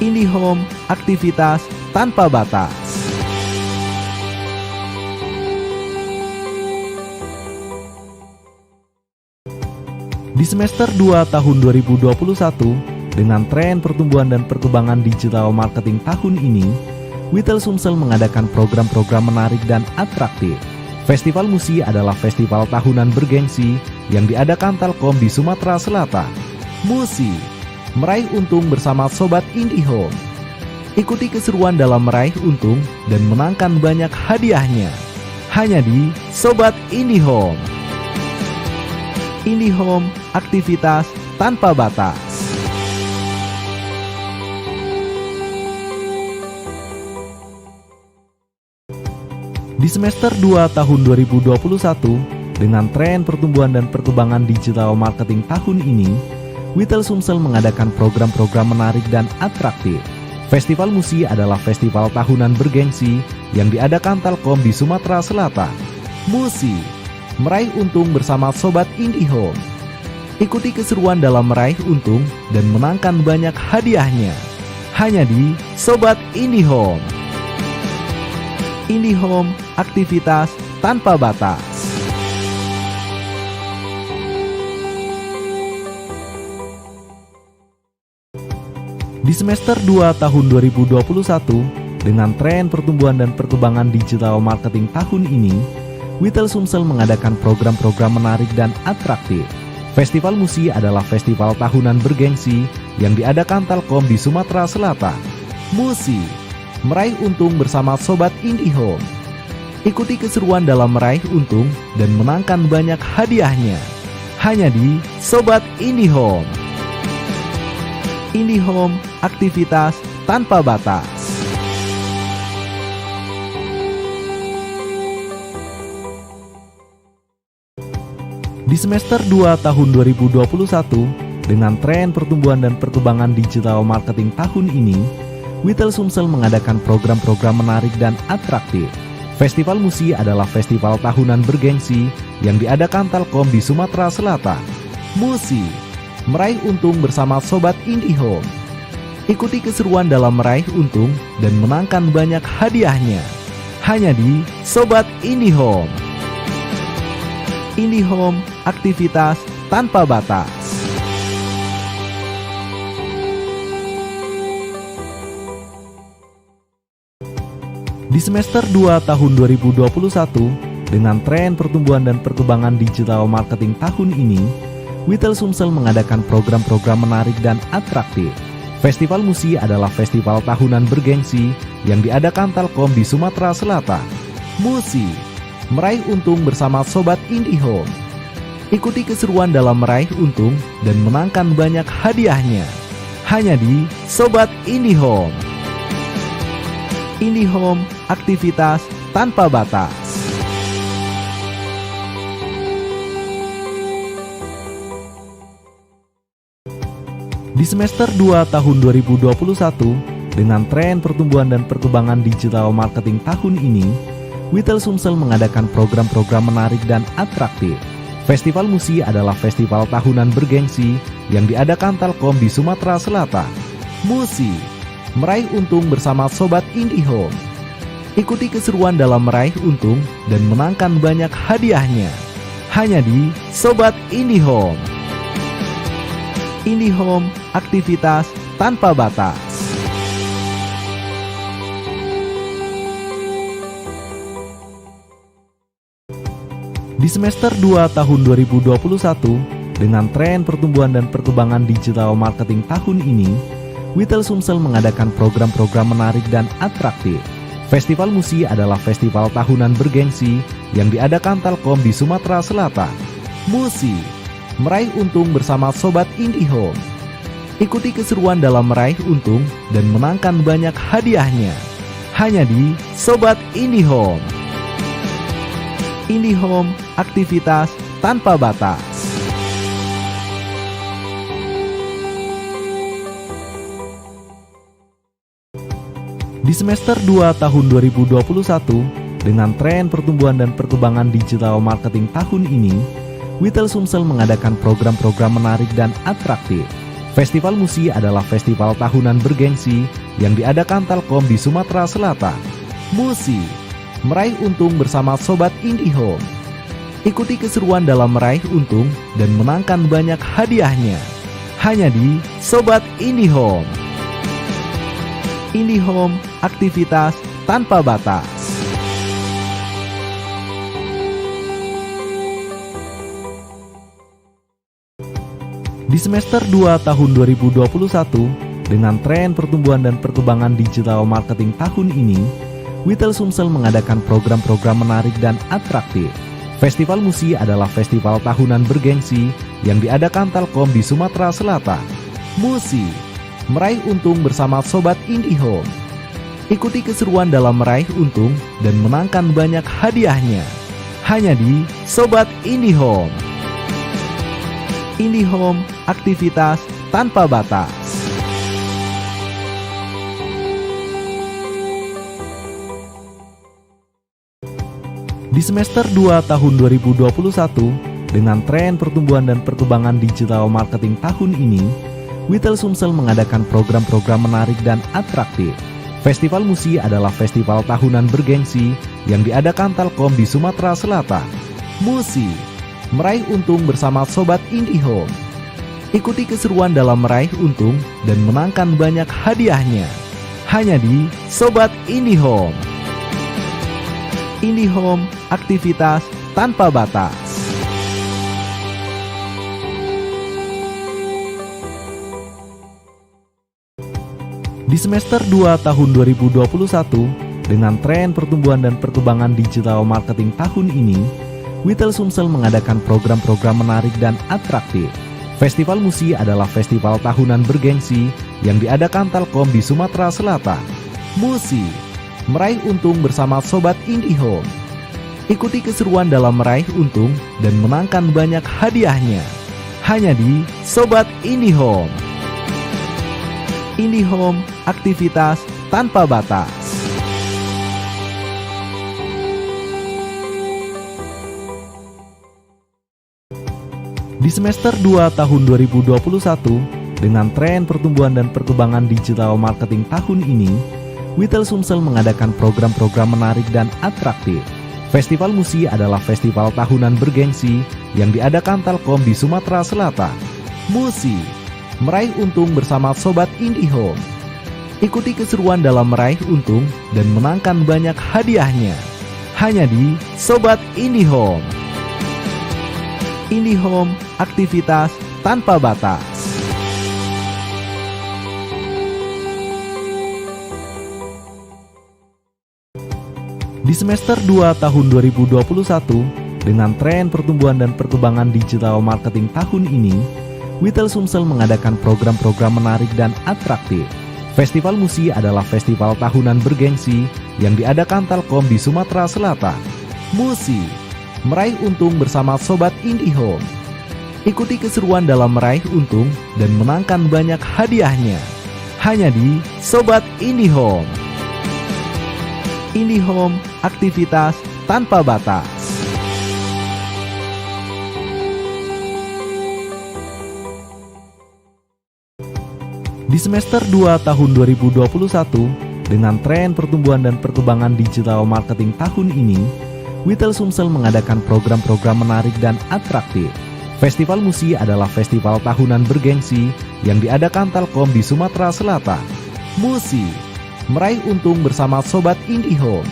IndiHome, aktivitas tanpa batas. Di semester 2 tahun 2021, dengan tren pertumbuhan dan perkembangan digital marketing tahun ini, WITEL Sumsel mengadakan program-program menarik dan atraktif. Festival Musi adalah festival tahunan bergengsi yang diadakan Telkom di Sumatera Selatan. Musi meraih untung bersama Sobat IndiHome. Ikuti keseruan dalam meraih untung dan menangkan banyak hadiahnya. Hanya di Sobat IndiHome. IndiHome, aktivitas tanpa batas. Di semester 2 tahun 2021, dengan tren pertumbuhan dan perkembangan digital marketing tahun ini, WITEL Sumsel mengadakan program-program menarik dan atraktif. Festival Musi adalah festival tahunan bergengsi yang diadakan Telkom di Sumatera Selatan. Musi meraih untung bersama Sobat IndiHome. Ikuti keseruan dalam meraih untung dan menangkan banyak hadiahnya. Hanya di Sobat IndiHome. IndiHome, aktivitas tanpa batas. Di semester 2 tahun 2021, dengan tren pertumbuhan dan perkembangan digital marketing tahun ini, WITEL Sumsel mengadakan program-program menarik dan atraktif. Festival Musi adalah festival tahunan bergengsi yang diadakan Telkom di Sumatera Selatan. Musi meraih untung bersama Sobat IndiHome. Ikuti keseruan dalam meraih untung dan menangkan banyak hadiahnya. Hanya di Sobat IndiHome. IndiHome, aktivitas tanpa batas. Di semester 2 tahun 2021, dengan tren pertumbuhan dan perkembangan digital marketing tahun ini, WITEL Sumsel mengadakan program-program menarik dan atraktif. Festival Musi adalah festival tahunan bergengsi yang diadakan Telkom di Sumatera Selatan. Musi meraih untung bersama Sobat IndiHome. Ikuti keseruan dalam meraih untung dan menangkan banyak hadiahnya. Hanya di Sobat IndiHome. IndiHome, aktivitas tanpa batas. Di semester 2 tahun 2021, dengan tren pertumbuhan dan perkembangan digital marketing tahun ini, WITEL Sumsel mengadakan program-program menarik dan atraktif. Festival Musi adalah festival tahunan bergengsi yang diadakan Telkom di Sumatera Selatan. Musi meraih untung bersama Sobat IndiHome. Ikuti keseruan dalam meraih untung dan menangkan banyak hadiahnya. Hanya di Sobat IndiHome. IndiHome, aktivitas tanpa batas. Di semester 2 tahun 2021, dengan tren pertumbuhan dan perkembangan digital marketing tahun ini, WITEL Sumsel mengadakan program-program menarik dan atraktif. Festival Musi adalah festival tahunan bergengsi yang diadakan Telkom di Sumatera Selatan. Musi meraih untung bersama Sobat IndiHome. Ikuti keseruan dalam meraih untung dan menangkan banyak hadiahnya. Hanya di Sobat IndiHome. IndiHome, aktivitas tanpa batas. Di semester 2 tahun 2021, dengan tren pertumbuhan dan perkembangan digital marketing tahun ini, WITEL Sumsel mengadakan program-program menarik dan atraktif. Festival Musi adalah festival tahunan bergengsi yang diadakan Telkom di Sumatera Selatan. Musi meraih untung bersama Sobat IndiHome. Ikuti keseruan dalam meraih untung dan menangkan banyak hadiahnya. Hanya di Sobat IndiHome. IndiHome, aktivitas tanpa batas. Di semester 2 tahun 2021, dengan tren pertumbuhan dan perkembangan digital marketing tahun ini, WITEL Sumsel mengadakan program-program menarik dan atraktif. Festival Musi adalah festival tahunan bergengsi yang diadakan Telkom di Sumatera Selatan. Musi meraih untung bersama Sobat IndiHome. Ikuti keseruan dalam meraih untung dan menangkan banyak hadiahnya. Hanya di Sobat IndiHome. IndiHome, aktivitas tanpa batas. Di semester 2 tahun 2021, dengan tren pertumbuhan dan perkembangan digital marketing tahun ini, Witel Sumsel mengadakan program-program menarik dan atraktif. Festival Musi adalah festival tahunan bergengsi yang diadakan Telkom di Sumatera Selatan. Musi meraih untung bersama Sobat IndiHome. Ikuti keseruan dalam meraih untung dan menangkan banyak hadiahnya. Hanya di Sobat IndiHome. IndiHome, aktivitas tanpa batas. Di semester 2 tahun 2021, dengan tren pertumbuhan dan perkembangan digital marketing tahun ini, Witel Sumsel mengadakan program-program menarik dan atraktif. Festival Musi adalah festival tahunan bergengsi yang diadakan Telkom di Sumatera Selatan. Musi meraih untung bersama Sobat IndiHome. Ikuti keseruan dalam meraih untung dan menangkan banyak hadiahnya. Hanya di Sobat IndiHome. IndiHome, aktivitas tanpa batas. Di semester 2 tahun 2021, dengan tren pertumbuhan dan perkembangan digital marketing tahun ini, Witel Sumsel mengadakan program-program menarik dan atraktif. Festival Musi adalah festival tahunan bergengsi yang diadakan Telkom di Sumatera Selatan. Musi meraih untung bersama Sobat IndiHome. Ikuti keseruan dalam meraih untung dan menangkan banyak hadiahnya. Hanya di Sobat IndiHome. IndiHome, aktivitas tanpa batas. Di semester 2 tahun 2021, dengan tren pertumbuhan dan perkembangan digital marketing tahun ini, Witel Sumsel mengadakan program-program menarik dan atraktif. Festival Musi adalah festival tahunan bergengsi yang diadakan Telkom di Sumatera Selatan. Musi meraih untung bersama Sobat IndiHome. Ikuti keseruan dalam meraih untung dan menangkan banyak hadiahnya. Hanya di Sobat IndiHome. IndiHome, aktivitas tanpa batas. Di semester 2 tahun 2021, dengan tren pertumbuhan dan perkembangan digital marketing tahun ini, Witel Sumsel mengadakan program-program menarik dan atraktif. Festival Musi adalah festival tahunan bergengsi yang diadakan Telkom di Sumatera Selatan. Musi meraih untung bersama Sobat IndiHome. Ikuti keseruan dalam meraih untung dan menangkan banyak hadiahnya. Hanya di Sobat IndiHome. IndiHome, aktivitas tanpa batas. Di semester 2 tahun 2021, dengan tren pertumbuhan dan perkembangan digital marketing tahun ini, Witel Sumsel mengadakan program-program menarik dan atraktif. Festival Musi adalah festival tahunan bergengsi yang diadakan Telkom di Sumatera Selatan. Musi meraih untung bersama Sobat IndiHome.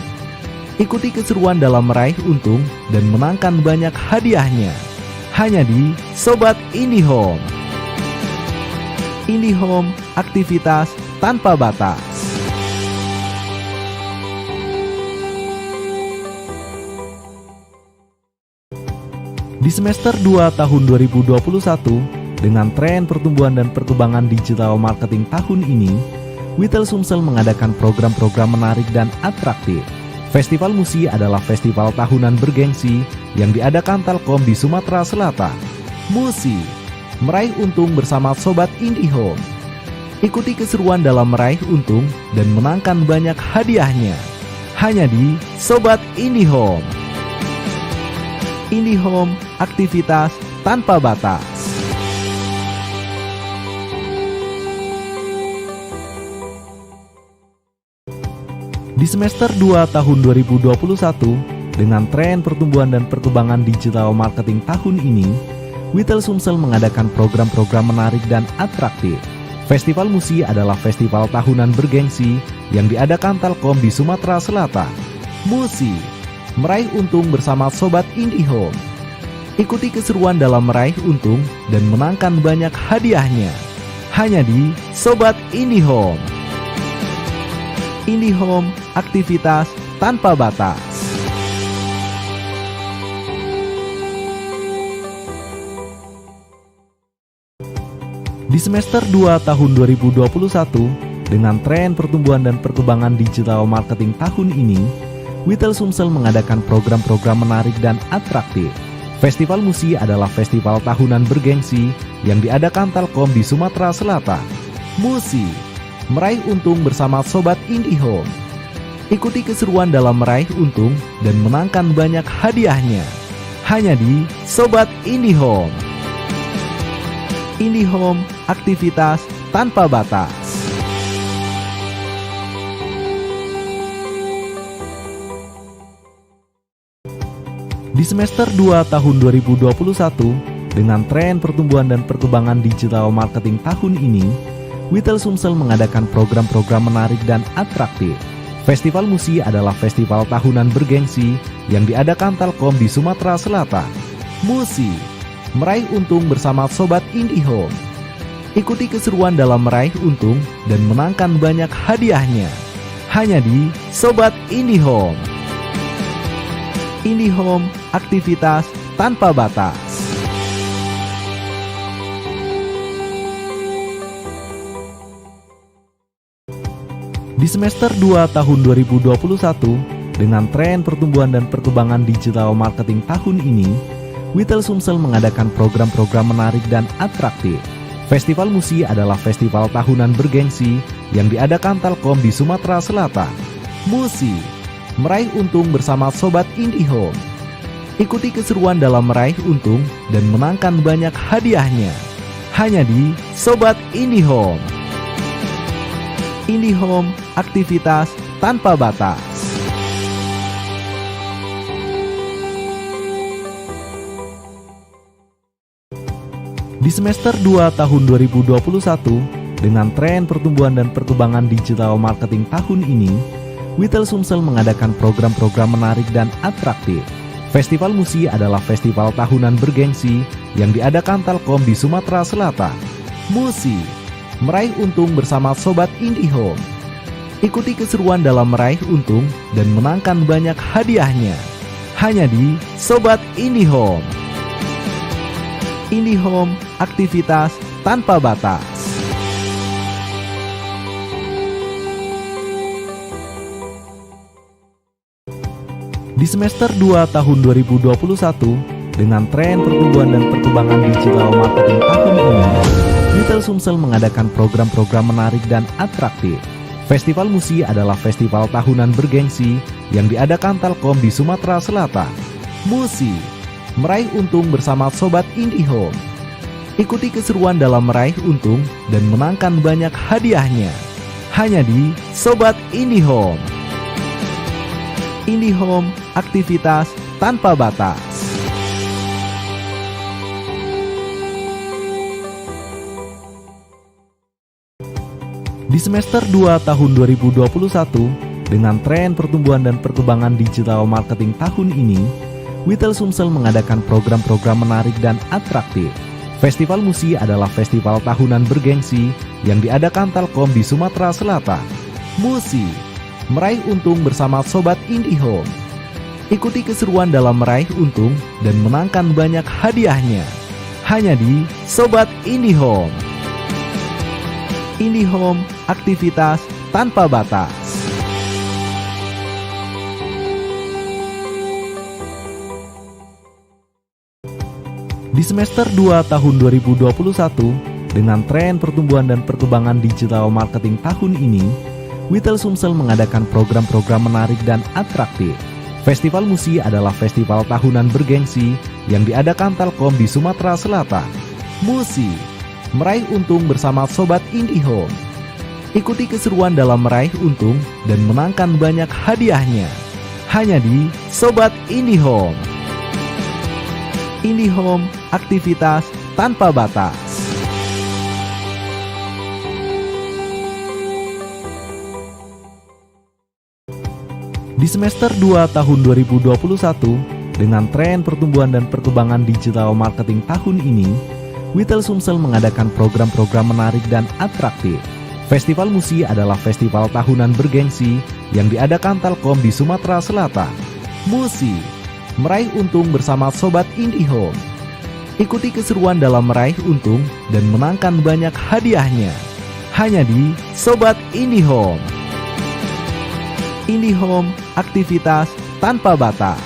Ikuti keseruan dalam meraih untung dan menangkan banyak hadiahnya. Hanya di Sobat IndiHome. IndiHome, aktivitas tanpa batas. Di semester 2 tahun 2021, dengan tren pertumbuhan dan perkembangan digital marketing tahun ini, Witel Sumsel mengadakan program-program menarik dan atraktif. Festival Musi adalah festival tahunan bergengsi yang diadakan Telkom di Sumatera Selatan. Musi meraih untung bersama Sobat IndiHome. Ikuti keseruan dalam meraih untung dan menangkan banyak hadiahnya. Hanya di Sobat IndiHome. IndiHome, aktivitas tanpa batas. Di semester 2 tahun 2021, dengan tren pertumbuhan dan perkembangan digital marketing tahun ini, Witel Sumsel mengadakan program-program menarik dan atraktif. Festival Musi adalah festival tahunan bergengsi yang diadakan Telkom di Sumatera Selatan. Musi, meraih untung bersama Sobat IndiHome. Ikuti keseruan dalam meraih untung dan menangkan banyak hadiahnya. Hanya di Sobat IndiHome. IndiHome, aktivitas tanpa batas. Di semester 2 tahun 2021, dengan tren pertumbuhan dan perkembangan digital marketing tahun ini, Witel Sumsel mengadakan program-program menarik dan atraktif. Festival Musi adalah festival tahunan bergengsi yang diadakan Telkom di Sumatera Selatan. Musi, meraih untung bersama Sobat IndiHome. Ikuti keseruan dalam meraih untung dan menangkan banyak hadiahnya. Hanya di Sobat IndiHome. IndiHome, aktivitas tanpa batas. Di semester 2 tahun 2021, dengan tren pertumbuhan dan perkembangan digital marketing tahun ini, Witel Sumsel mengadakan program-program menarik dan atraktif. Festival Musi adalah festival tahunan bergengsi yang diadakan Telkom di Sumatera Selatan. Musi, meraih untung bersama Sobat IndiHome. Ikuti keseruan dalam meraih untung dan menangkan banyak hadiahnya. Hanya di Sobat IndiHome. IndiHome, aktivitas tanpa batas. Di semester 2 tahun 2021, dengan tren pertumbuhan dan perkembangan digital marketing tahun ini, Witel Sumsel mengadakan program-program menarik dan atraktif. Festival Musi adalah festival tahunan bergengsi yang diadakan Telkom di Sumatera Selatan. Musi, meraih untung bersama Sobat IndiHome. Ikuti keseruan dalam meraih untung dan menangkan banyak hadiahnya. Hanya di Sobat IndiHome. IndiHome, aktivitas tanpa batas. Di semester 2 tahun 2021, dengan tren pertumbuhan dan perkembangan digital marketing tahun ini, Witel Sumsel mengadakan program-program menarik dan atraktif. Festival Musi adalah festival tahunan bergengsi yang diadakan Telkom di Sumatera Selatan. Musi, meraih untung bersama Sobat IndiHome. Ikuti keseruan dalam meraih untung dan menangkan banyak hadiahnya. Hanya di Sobat IndiHome. IndiHome, aktivitas tanpa batas. Di semester 2 tahun 2021, dengan tren pertumbuhan dan perkembangan digital marketing tahun ini, Witel Sumsel mengadakan program-program menarik dan atraktif. Festival Musi adalah festival tahunan bergengsi yang diadakan Telkom di Sumatera Selatan. Musi, meraih untung bersama Sobat IndiHome. Ikuti keseruan dalam meraih untung dan menangkan banyak hadiahnya. Hanya di Sobat IndiHome. IndiHome, aktivitas tanpa batas. Di semester 2 tahun 2021, dengan tren pertumbuhan dan perkembangan digital marketing tahun ini, Witel Sumsel mengadakan program-program menarik dan atraktif. Festival Musi adalah festival tahunan bergengsi yang diadakan Telkom di Sumatera Selatan. Musi, meraih untung bersama Sobat IndiHome. Ikuti keseruan dalam meraih untung dan menangkan banyak hadiahnya. Hanya di Sobat IndiHome. IndiHome, aktivitas tanpa batas. Di semester 2 tahun 2021, dengan tren pertumbuhan dan perkembangan digital marketing tahun ini, Witel Sumsel mengadakan program-program menarik dan atraktif. Festival Musi adalah festival tahunan bergengsi yang diadakan Telkom di Sumatera Selatan. Musi, meraih untung bersama Sobat IndiHome. Ikuti keseruan dalam meraih untung dan menangkan banyak hadiahnya. Hanya di Sobat IndiHome. IndiHome, aktivitas tanpa batas. Di semester 2 tahun 2021, dengan tren pertumbuhan dan perkembangan digital marketing tahun ini, Witel Sumsel mengadakan program-program menarik dan atraktif. Festival Musi adalah festival tahunan bergengsi yang diadakan Telkom di Sumatera Selatan. Musi, meraih untung bersama Sobat IndiHome. Ikuti keseruan dalam meraih untung dan menangkan banyak hadiahnya. Hanya di Sobat IndiHome. IndiHome, aktivitas tanpa batas.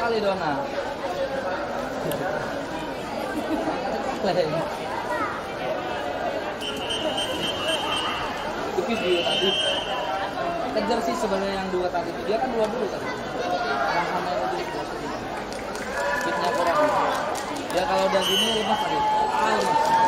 Kali dona. Tipis dia tadi. Kejar sih sebenarnya yang dua tadi. Dia kan dua dulu tadi. Yang mana yang dulu dua tadi. Fitnya kurang. Dia kalau udah gini lemas tadi. Lemas.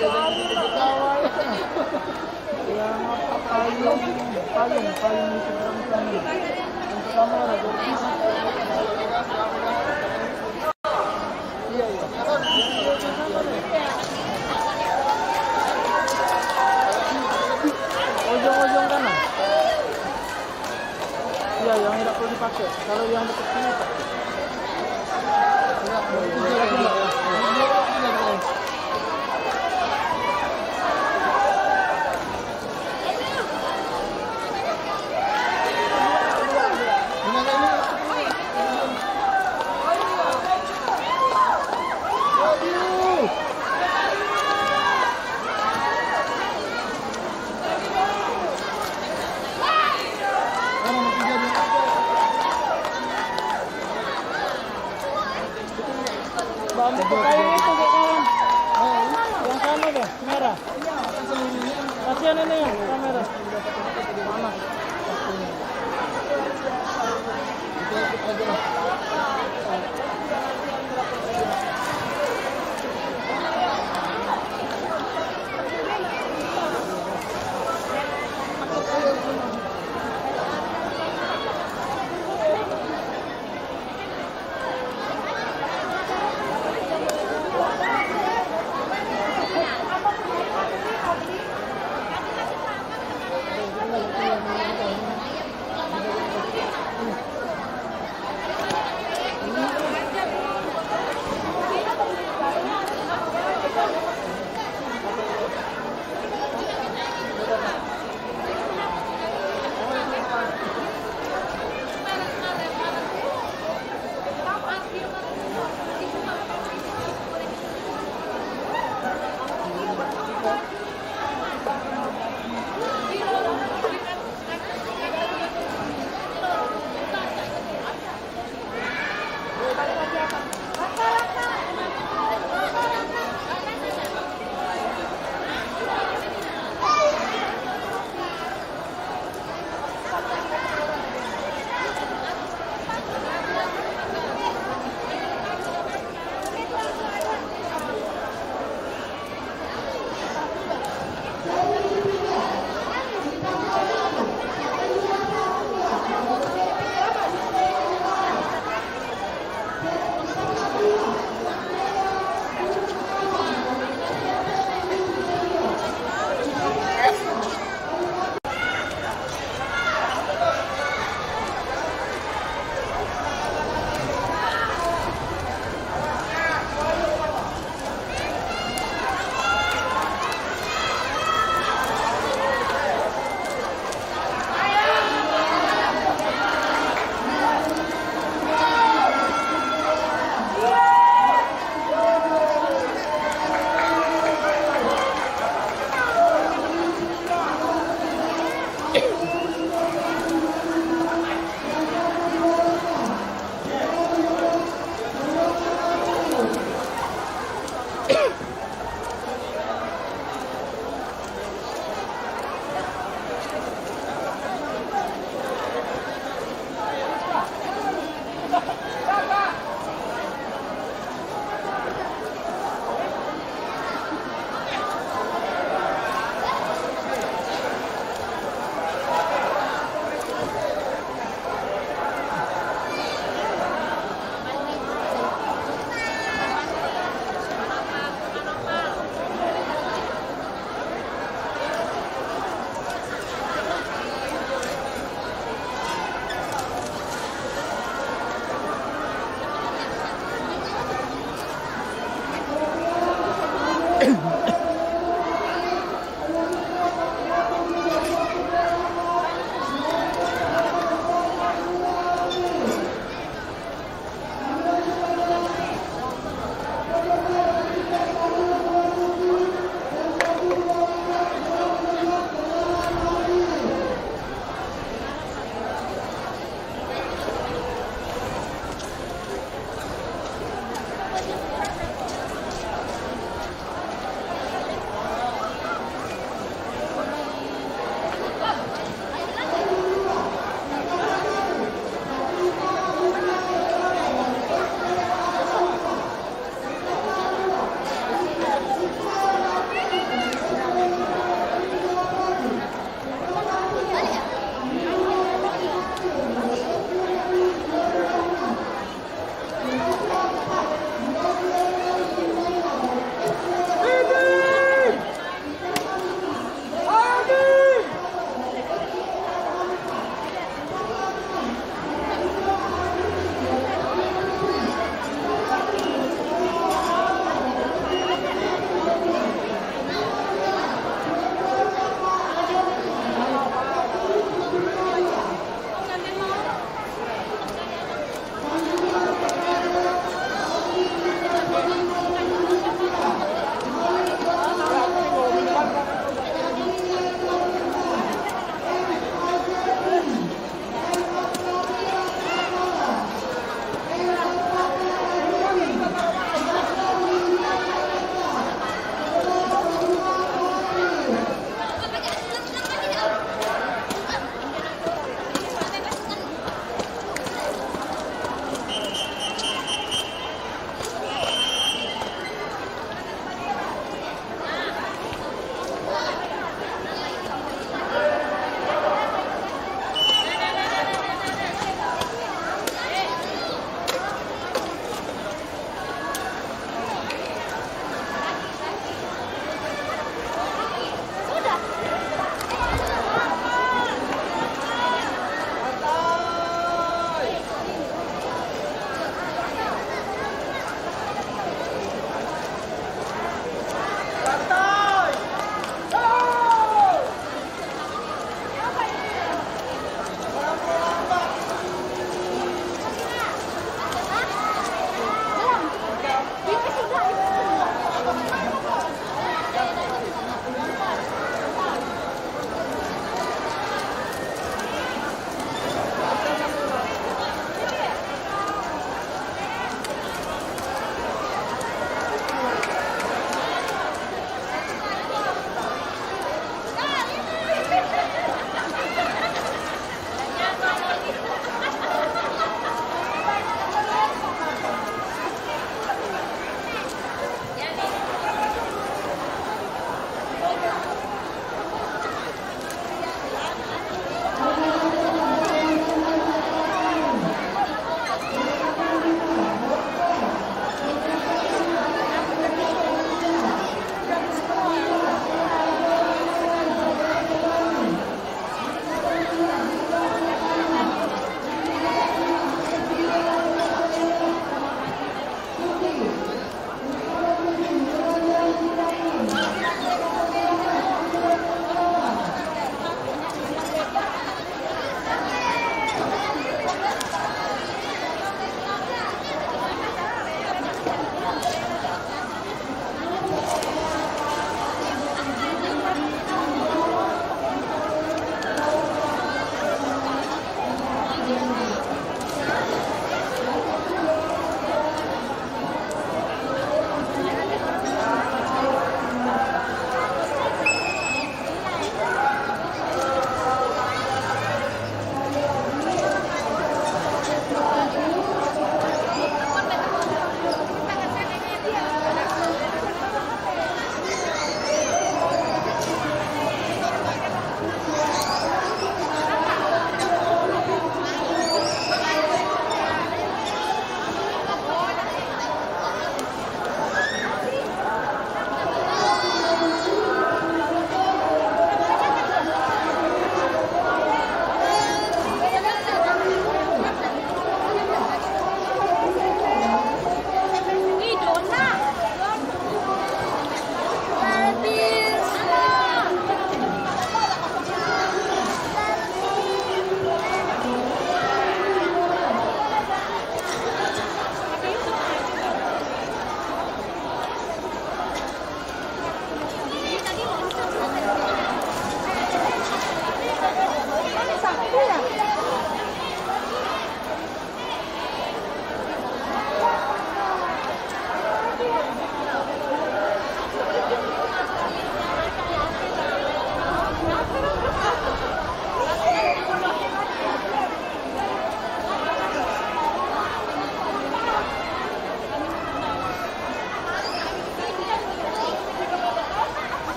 jajan di Tawa itu. Yang apa payung di seberang sana. Yang kamera berpis. Iya iya. Ujung-ujung kanan. Iya, yang tidak perlu dipakai. Kalau yang dekat sini Pak. Bambu kayu itu kawan. Yang sana deh, merah. Kasihan ini ya, kamera. Panas.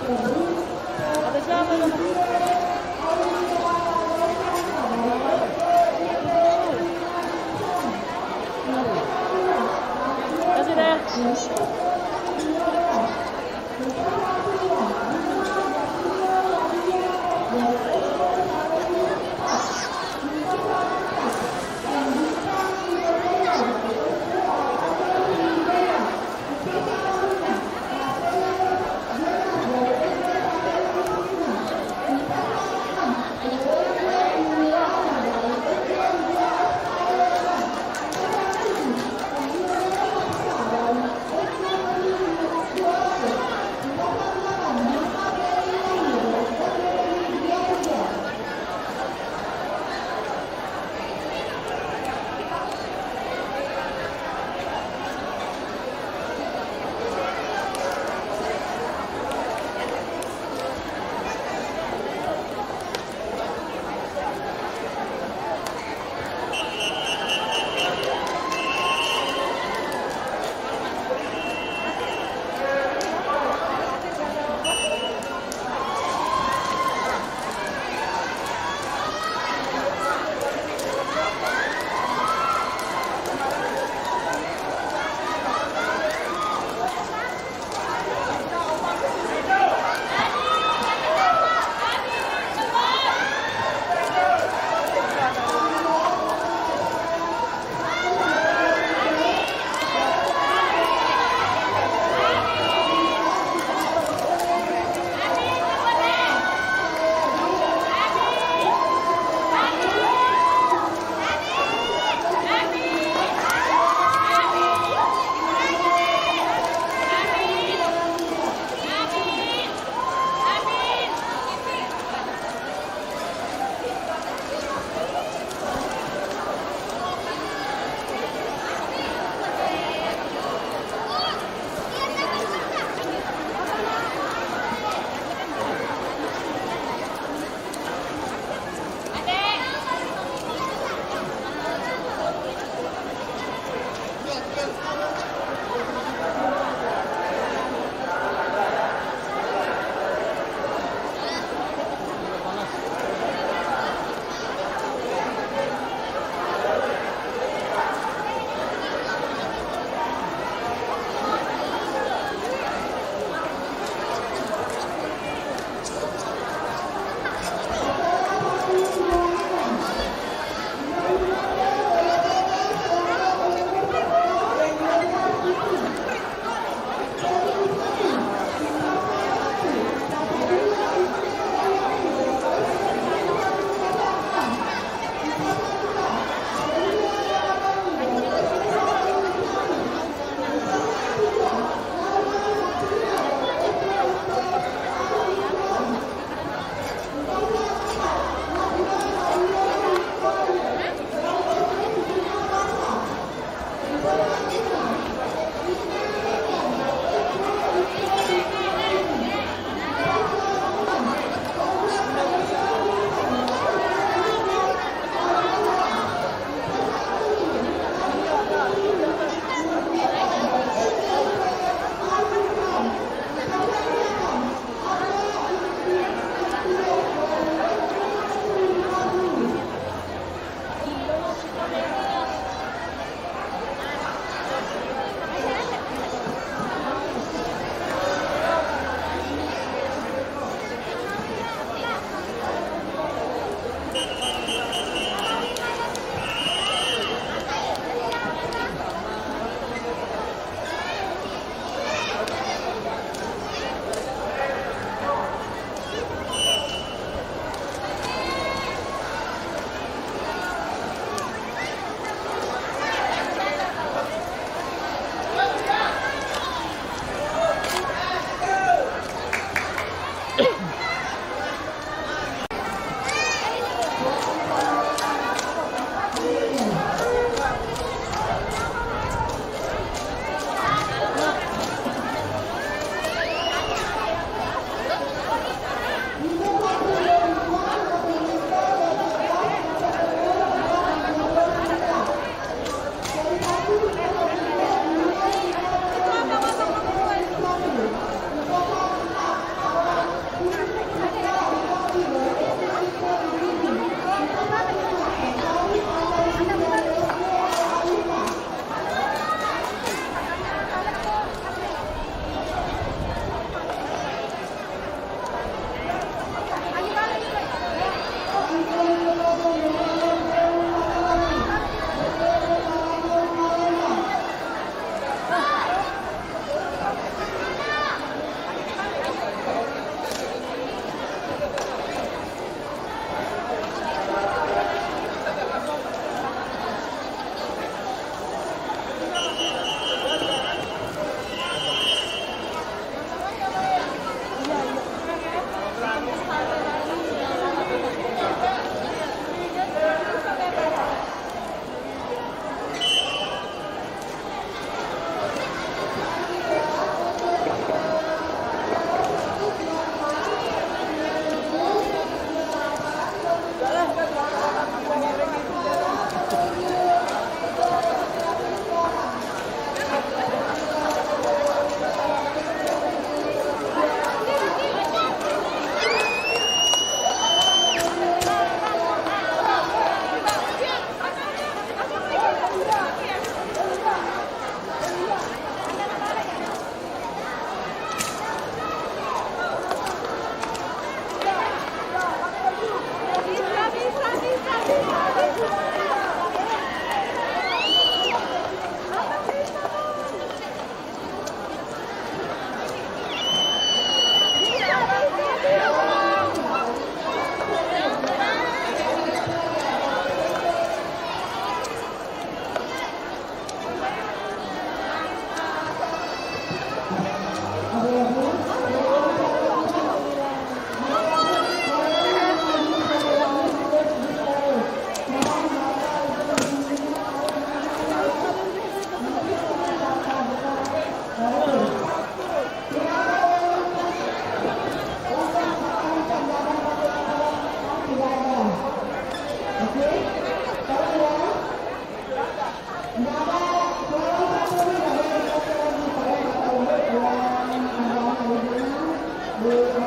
Ada siapa sana? Kasih deh.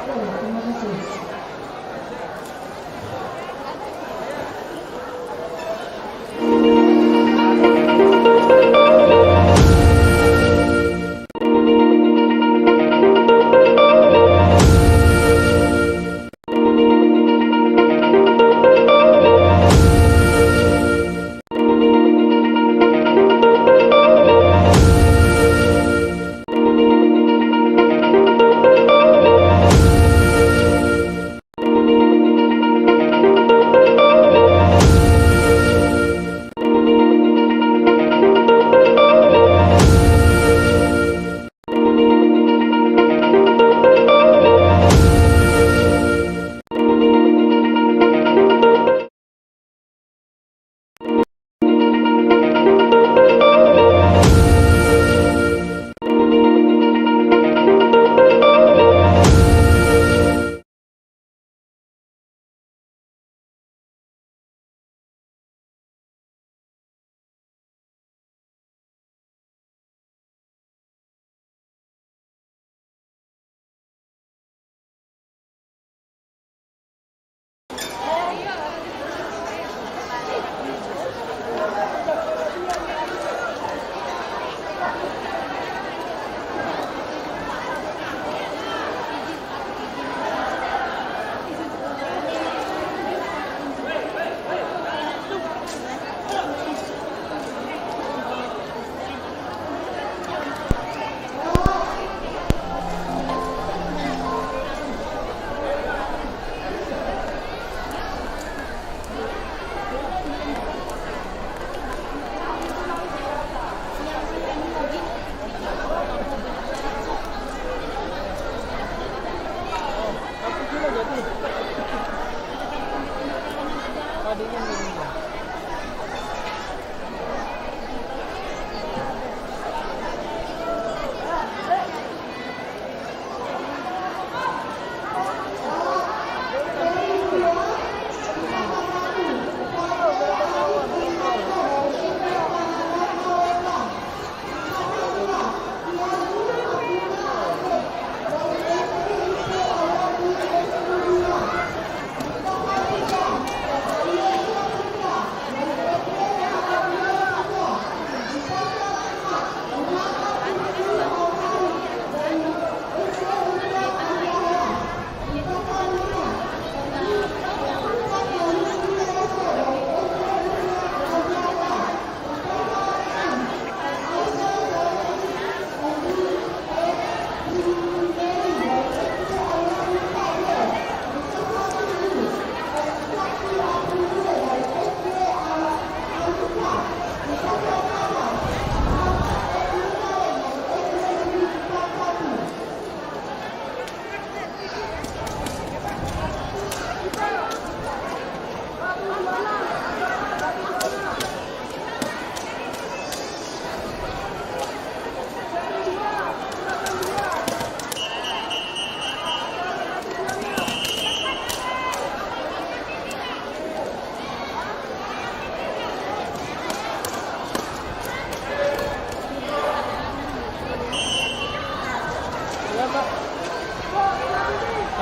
Terima kasih.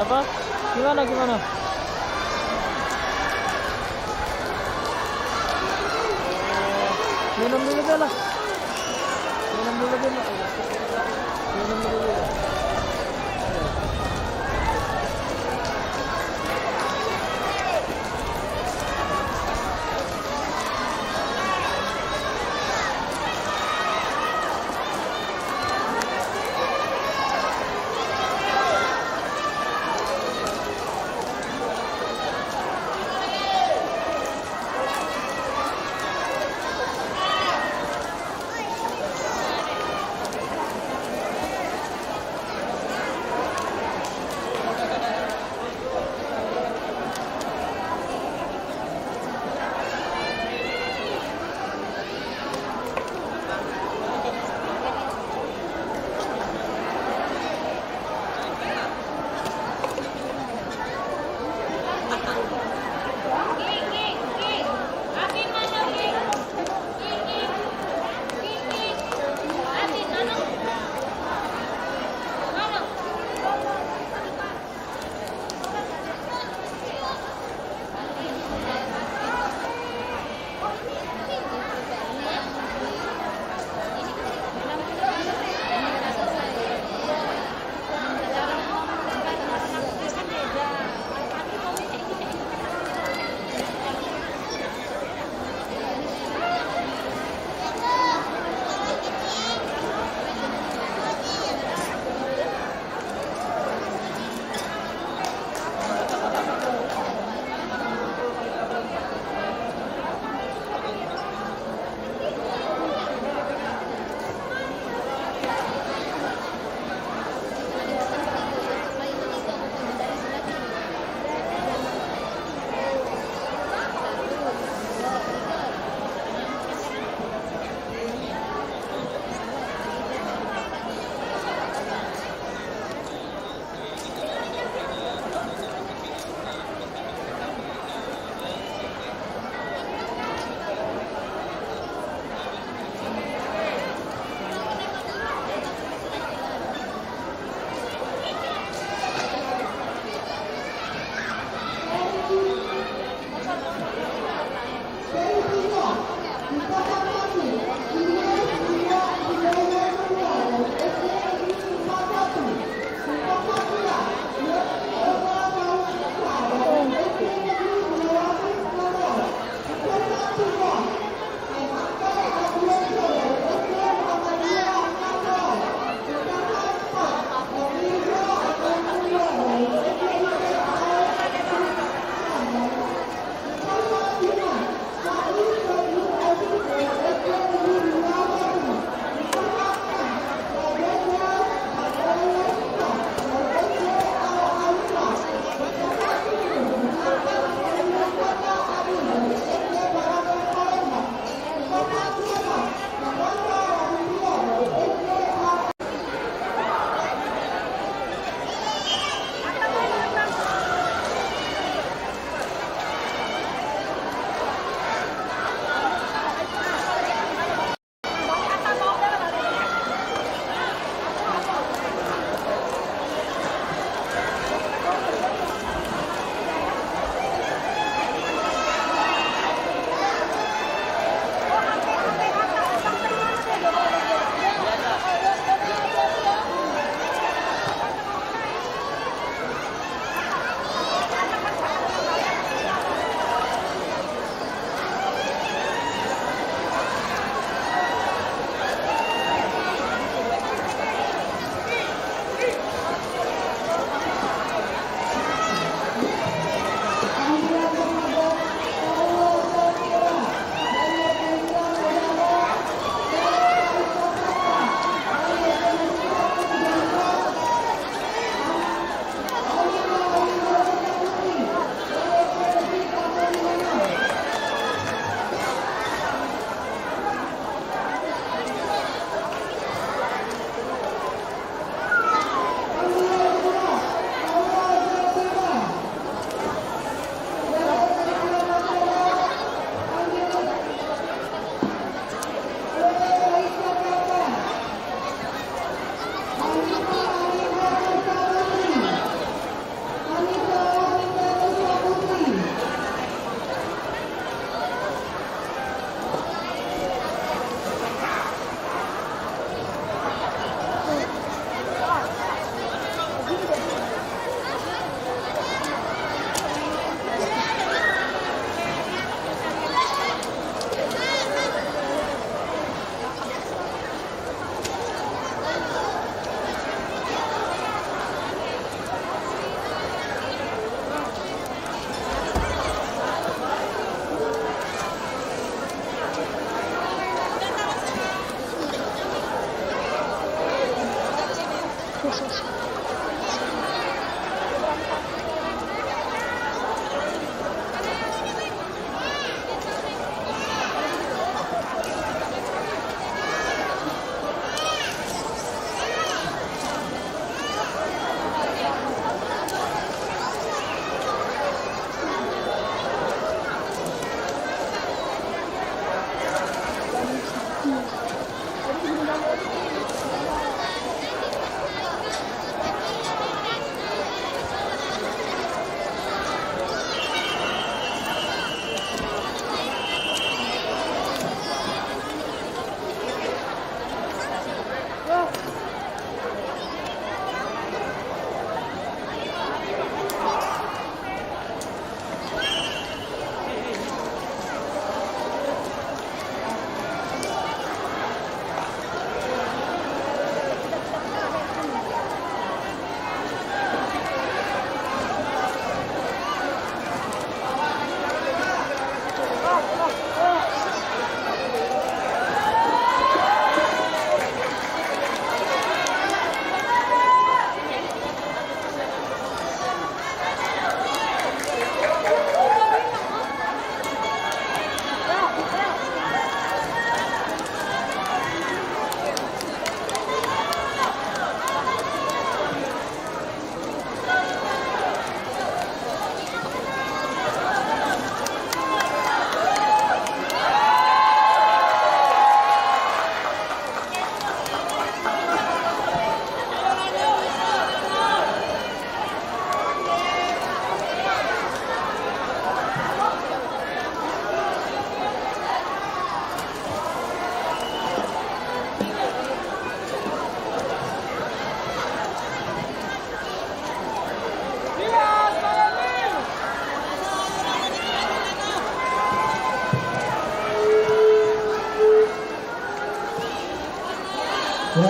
Apa? Gimana? Minum dulu deh lah. Minum dulu deh.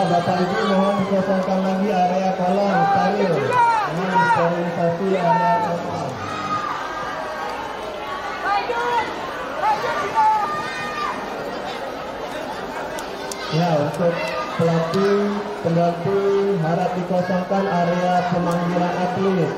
Bapak Ibu mohon dikosongkan lagi area kolam steril. Mohon sterilisasi area kolam. Ya, untuk pelatih, pendamping harap dikosongkan area pemanggilan atlet.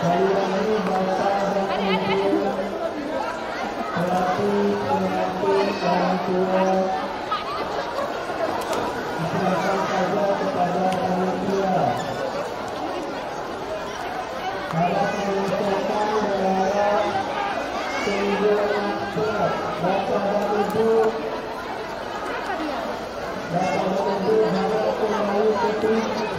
Sayuran ini bapak dan ibu, pelatih, pelatih, orang tua, diserahkan saja kepada panitia. Harap mengucapkan berharap sehingga siap bapak dan ibu. Bapak dan ibu harap kembali ke titik.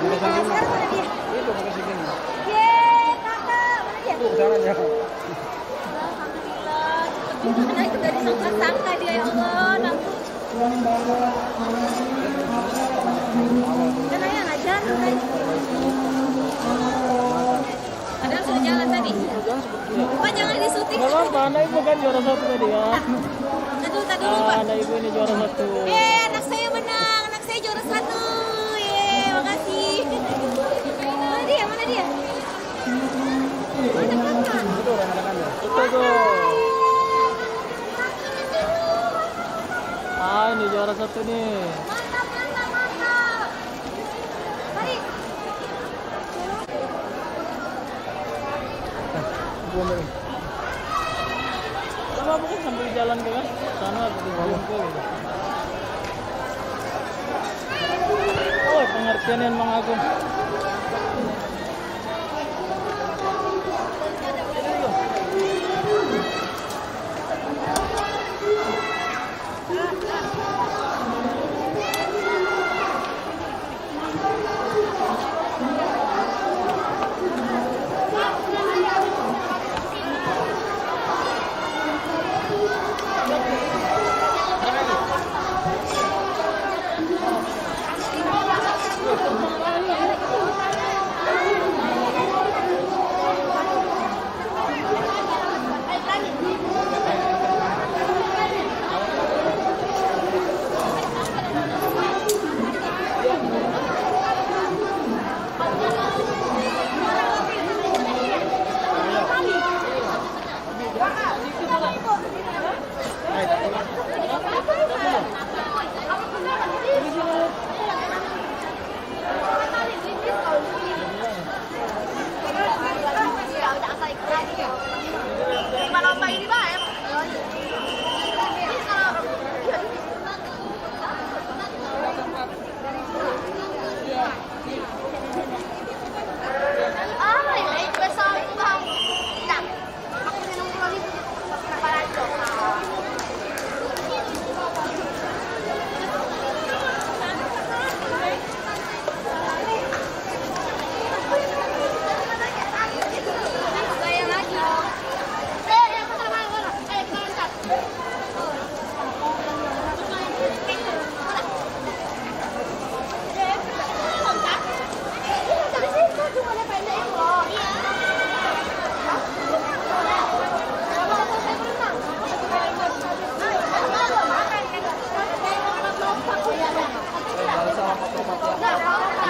Sekarang mana dia? Itu pakai segini. Yeay, kakak, mana dia? Tuh, sana dia. Alhamdulillah, gimana itu dari sangka-sangka dia ya Allah. Dan ayah nggak jalan tadi. Padahal sudah jalan tadi. Pak jangan disuting. Gak apa-apa, anak ibu kan juara 1 tadi ya. Tadi dulu Pak. Anak ibu ini juara 1. Anak saya menang, anak saya juara 1. Makasih. Mana dia? Mana dia? Mana kakak? Itu rekan-rekannya. Itu tuh. Ini juara 1 nih. Mantap, mantap, mantap. Mari. Sama mungkin sambil jalan ke kan? Sana di jalan ke. Oh, pengertian yang Mang Agung.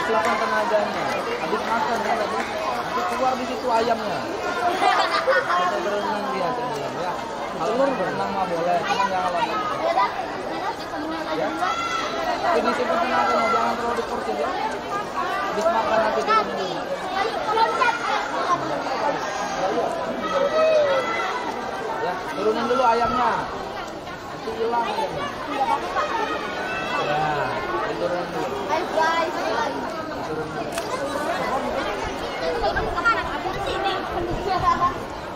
Silakan tenaganya. Habis makan kan tadi. Nanti keluar di situ ayamnya. Kita berenang dia tenggelam ya. Kalau berenang mah boleh, cuma jangan lama. Ya. Tapi disimpan tenaganya, jangan terlalu diporsir ya. Habis makan nanti turun dulu. Ya, turunin dulu ayamnya. Nanti hilang ayamnya. Ya, diturunin dulu.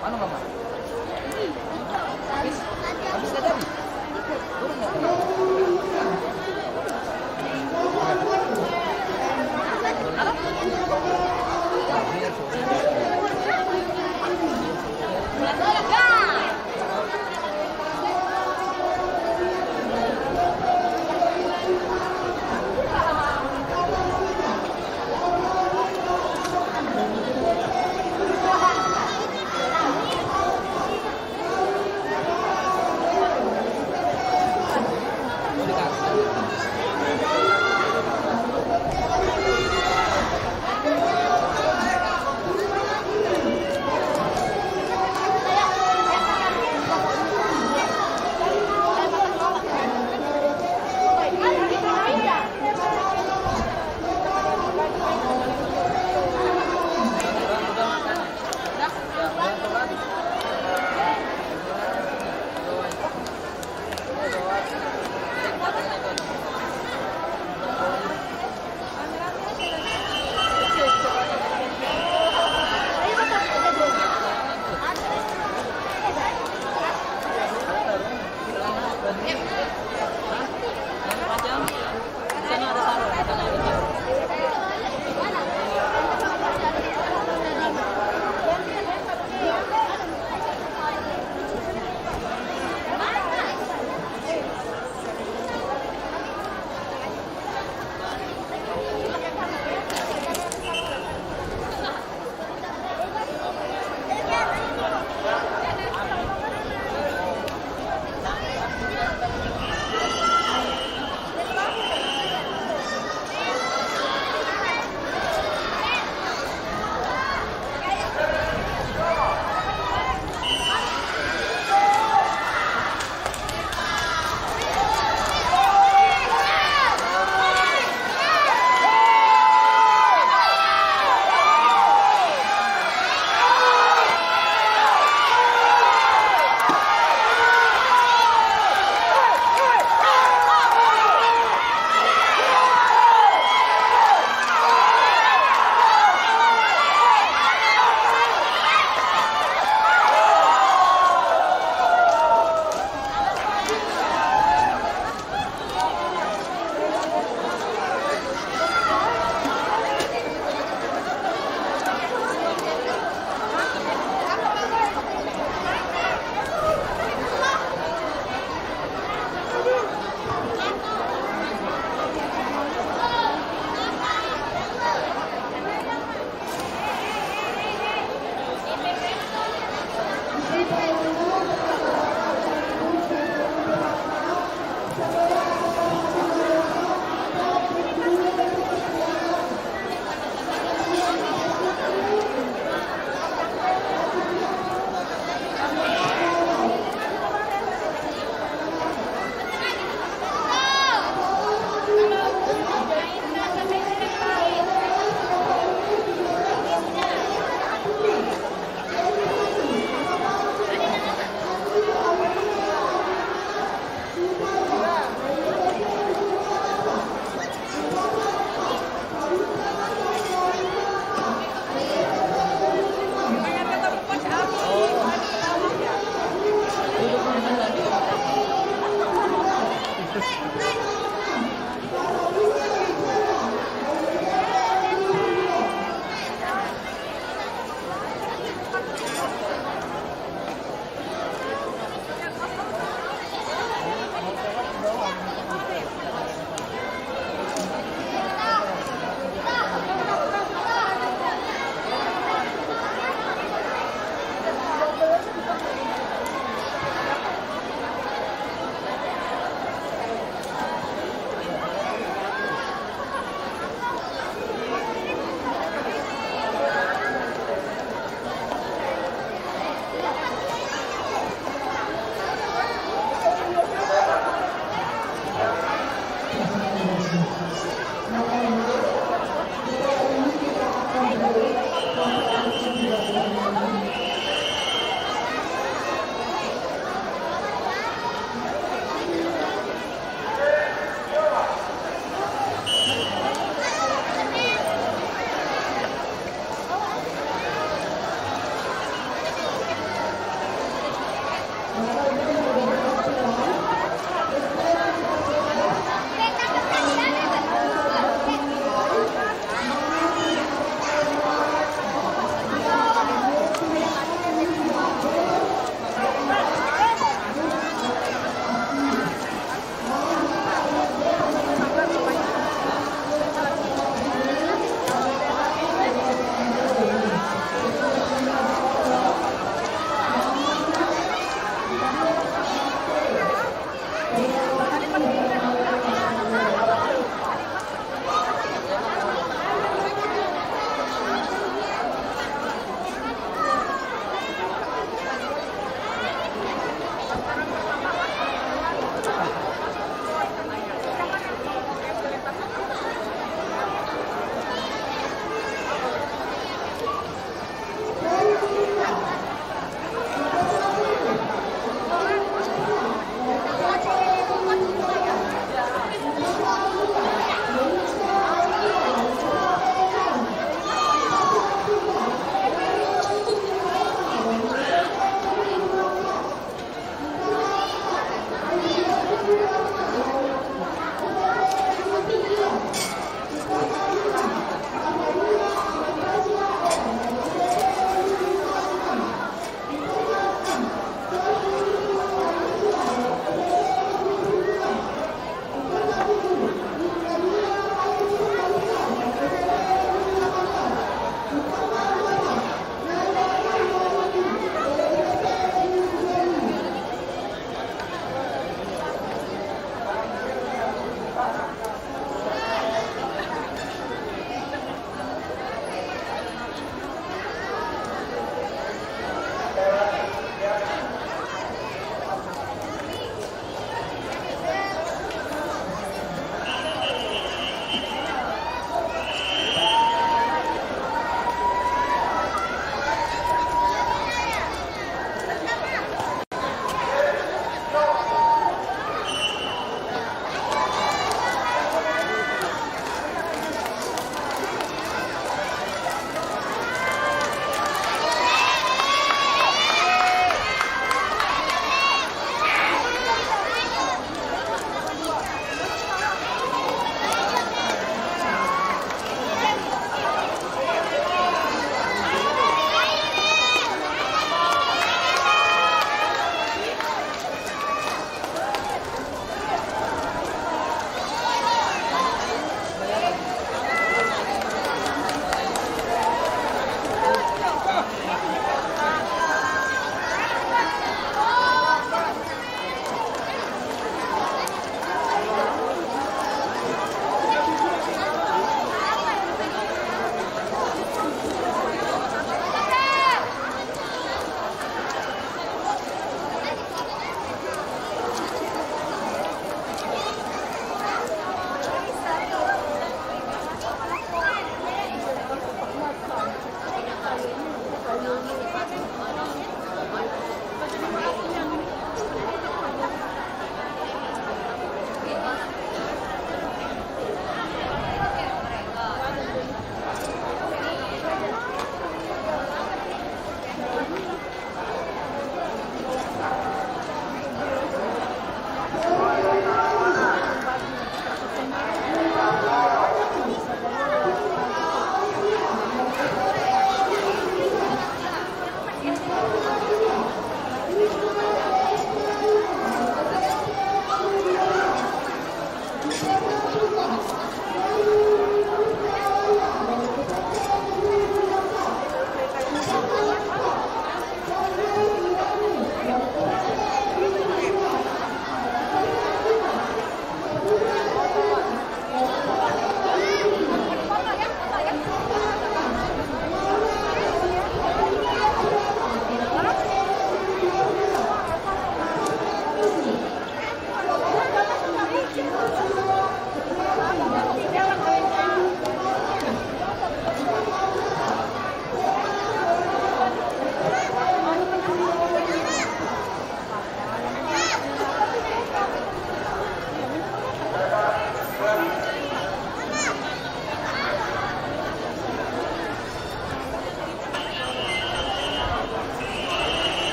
Mana mama? Habis gak jadi? Turun nggak?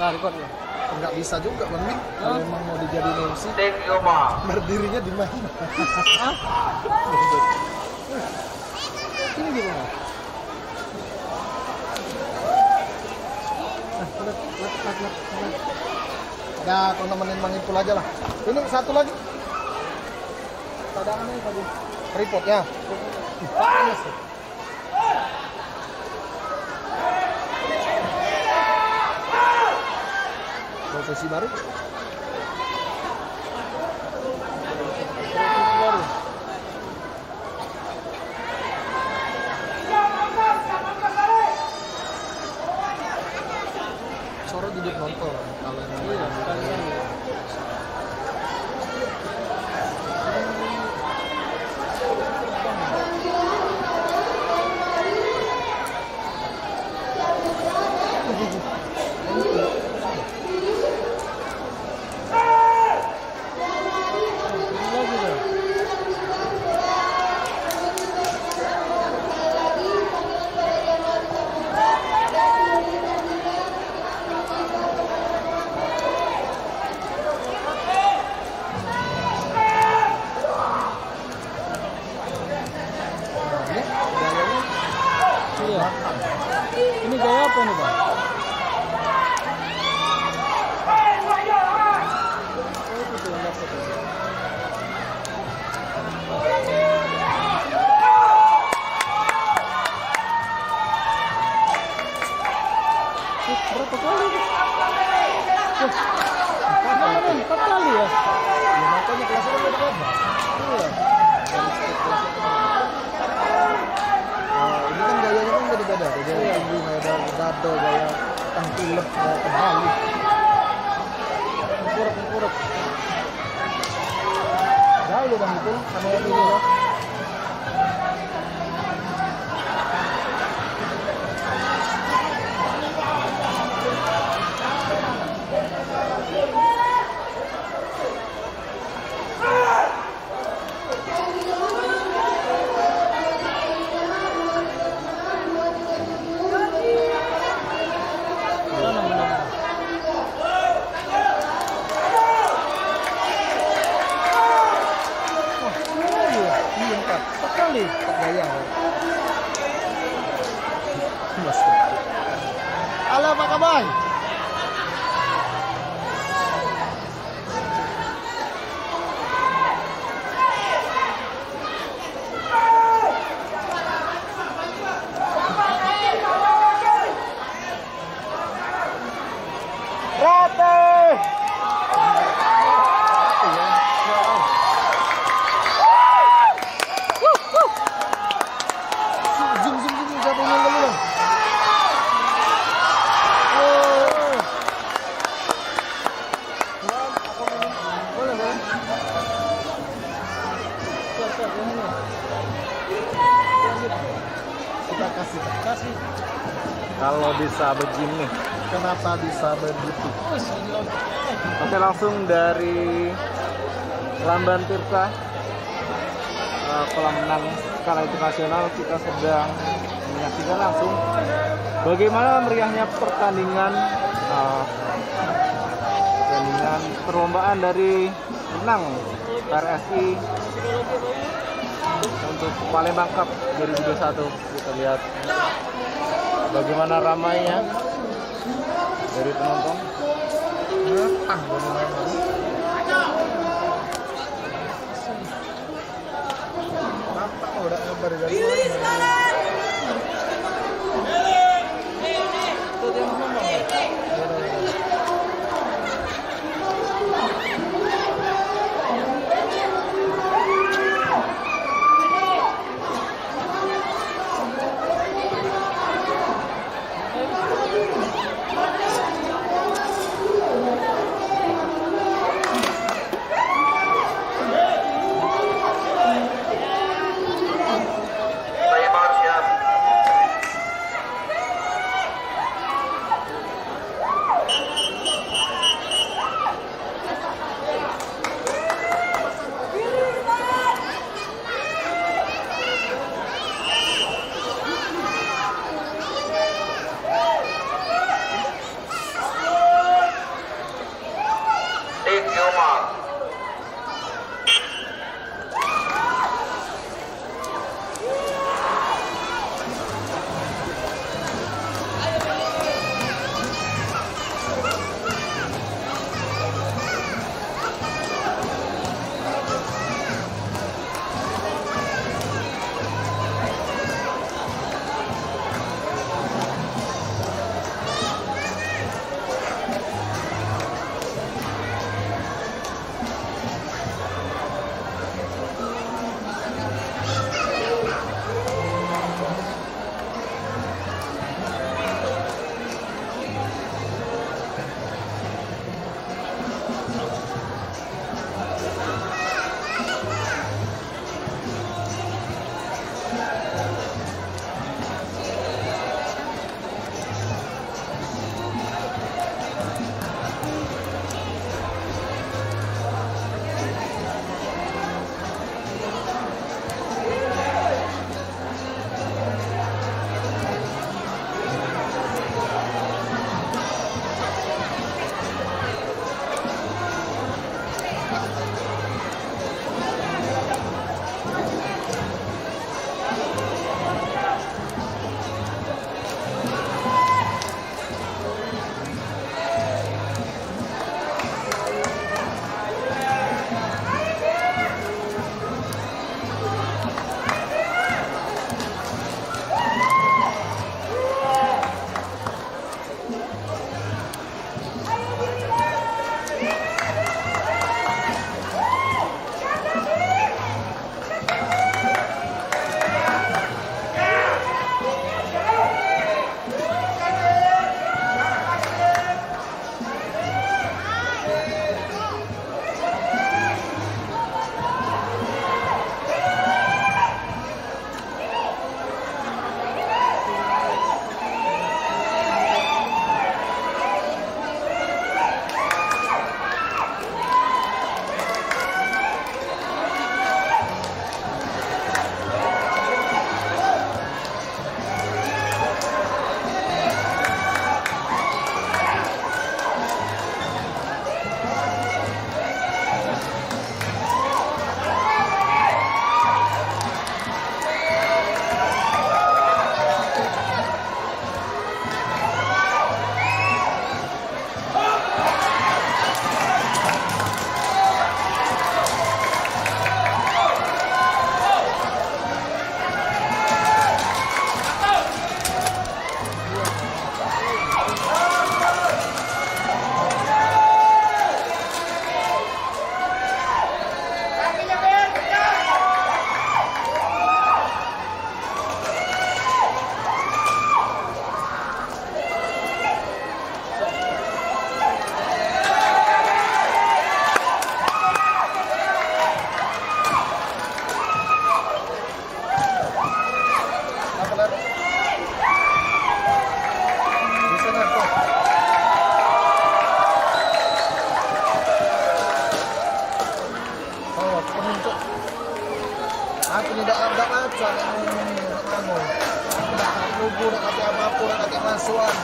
Nah, record ya. Nggak bisa juga Bang Min. Kalau emang mau dijadiin MC, berdirinya di mana? Ini gimana? Ya, kau nemenin Bang Ipul aja lah. Ini satu lagi. Cadangan ini tadi. Tripodnya. Panas. Profesi baru. Sore duduk nonton kalau yang Iya. Ini gaya apa nih, Bang? berapa kali? Empat kali ya? Ya, makanya kelasnya kan beda-beda. Iya. Ini kan gayanya kan beda-beda. Gaya tinggi, gaya dado, gaya tengkulep, gaya kebalik. Kuruk. Jauh loh Bang itu sama yang ini loh. Gaya. Halo Pak Kaboy. Zoom siapa yang nanggal dulu? Boleh. Kita kasih. Kalau bisa begini. Kenapa bisa begitu? Oke, langsung dari Lamban Tirta, kolam renang skala internasional, kita sedang menyaksikan langsung bagaimana meriahnya pertandingan perlombaan dari renang RSI untuk Palembang Cup 2021. Kita lihat bagaimana ramainya dari penonton. Udah ngebar dari Saya baru tidak maca kamu. Tidak lugu, tidak kata apapun, tidak kata masukan.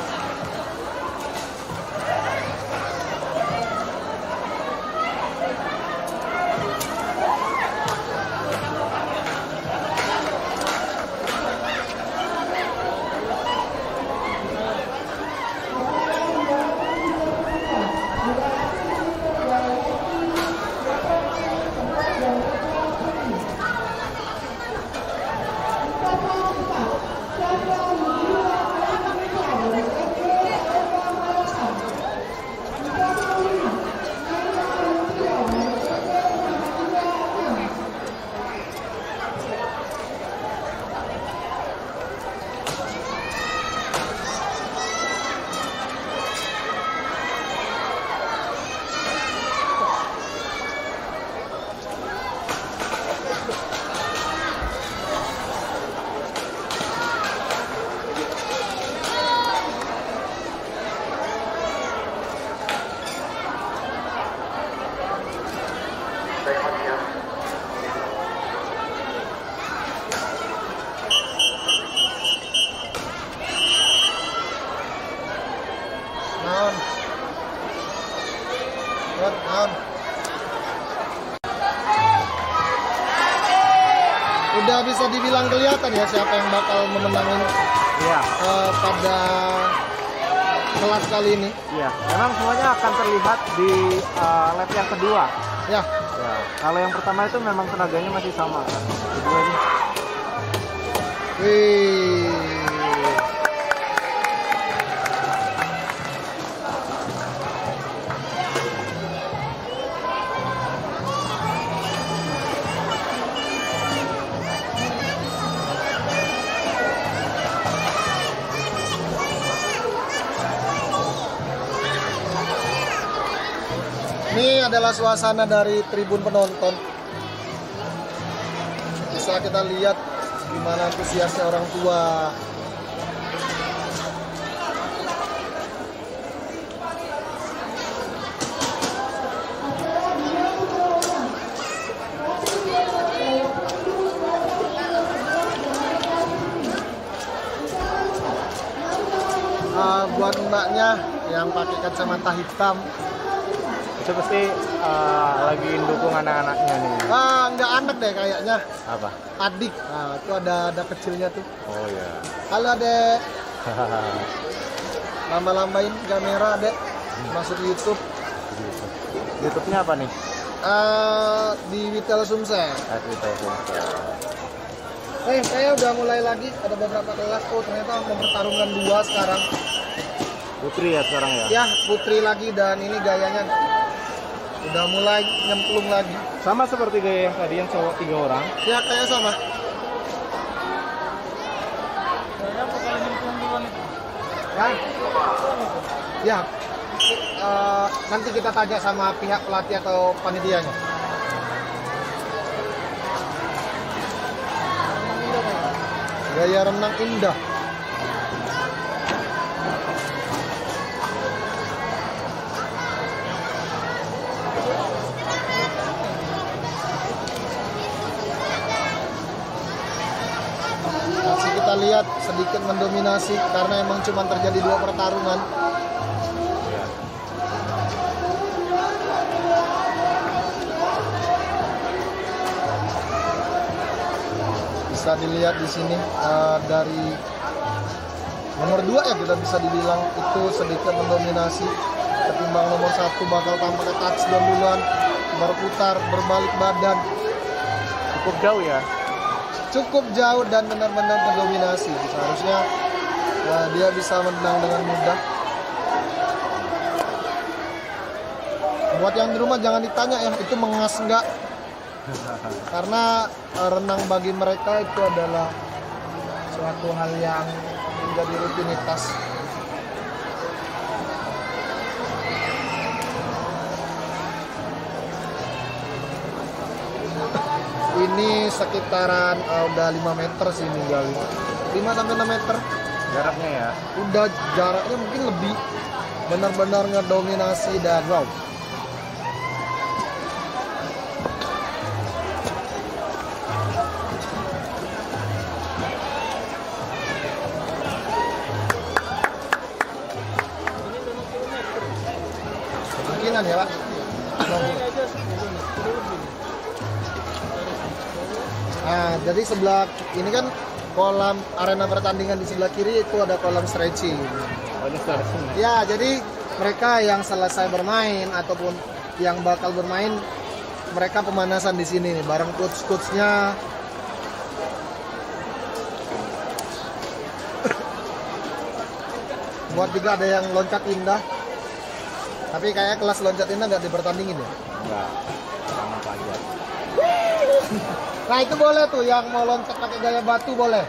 Naon. Buat naon. Udah bisa dibilang kelihatan ya siapa yang bakal memenangin Iya. pada kelas kali ini. Iya. Memang semuanya akan terlihat di lap yang kedua. Ya, Ya. Kalau yang pertama itu memang tenaganya masih sama kan. Kedua ini. wih. Ini adalah suasana dari tribun penonton. Bisa kita lihat gimana antusiasnya orang tua. Buat mbaknya yang pakai kacamata hitam, Itu pasti lagi dukung anak-anaknya nih. nggak anak deh kayaknya, Apa? adik. Nah, itu ada kecilnya tuh. Oh ya. Halo adek, lamba-lambain kamera adek, masuk YouTube. YouTube-nya apa nih? Di Witel Sumsel. Advertising. Saya udah mulai lagi, ada beberapa kelas. Oh ternyata mempertarungkan dua sekarang. Putri ya sekarang ya? Ya putri lagi dan ini gayanya udah mulai nyemplung lagi. Sama seperti gaya yang tadi yang cowok 3 orang. Ya kayak sama. Saya bakal nyemplung duluan itu. Ya. Nanti kita tanya sama pihak pelatih atau panitianya. Gaya renang indah. Masih kita lihat sedikit mendominasi karena emang cuma terjadi 2 pertarungan. Bisa dilihat di sini dari nomor 2 ya kita bisa dibilang itu sedikit mendominasi ketimbang nomor 1 bakal tampaknya touchdown duluan, berputar, berbalik badan. Cukup jauh ya. Cukup jauh dan benar-benar mendominasi. Seharusnya dia bisa menang dengan mudah. Buat yang di rumah jangan ditanya ya itu mengas enggak, karena renang bagi mereka itu adalah suatu hal yang menjadi rutinitas. Ini sekitaran udah 5 meter sih ini kali. 5 sampai 6 meter. Jaraknya ya. Udah jaraknya mungkin lebih. Benar-benar ngedominasi dan wow. pertandingan ya Pak. Nah, jadi sebelah ini kan kolam arena pertandingan, di sebelah kiri itu ada kolam stretching. Ya, jadi mereka yang selesai bermain ataupun yang bakal bermain, mereka pemanasan di sini nih, bareng coach-coachnya. Buat juga ada yang loncat indah. Tapi kayak kelas loncat indah nggak dipertandingin ya? Enggak, sama pelajar. Nah itu boleh tuh, yang mau loncat pakai gaya batu boleh.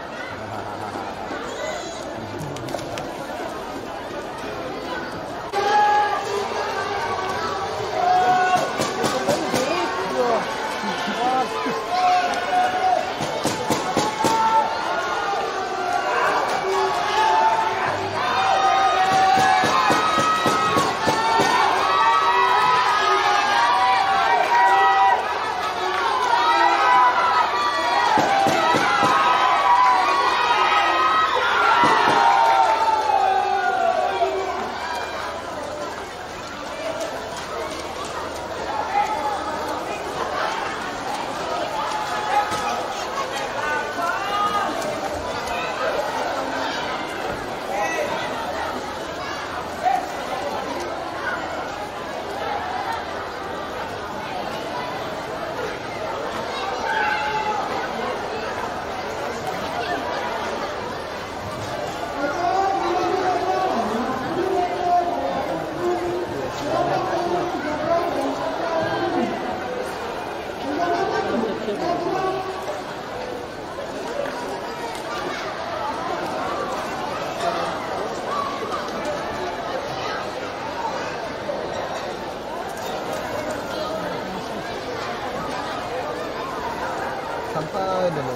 Santai dulu.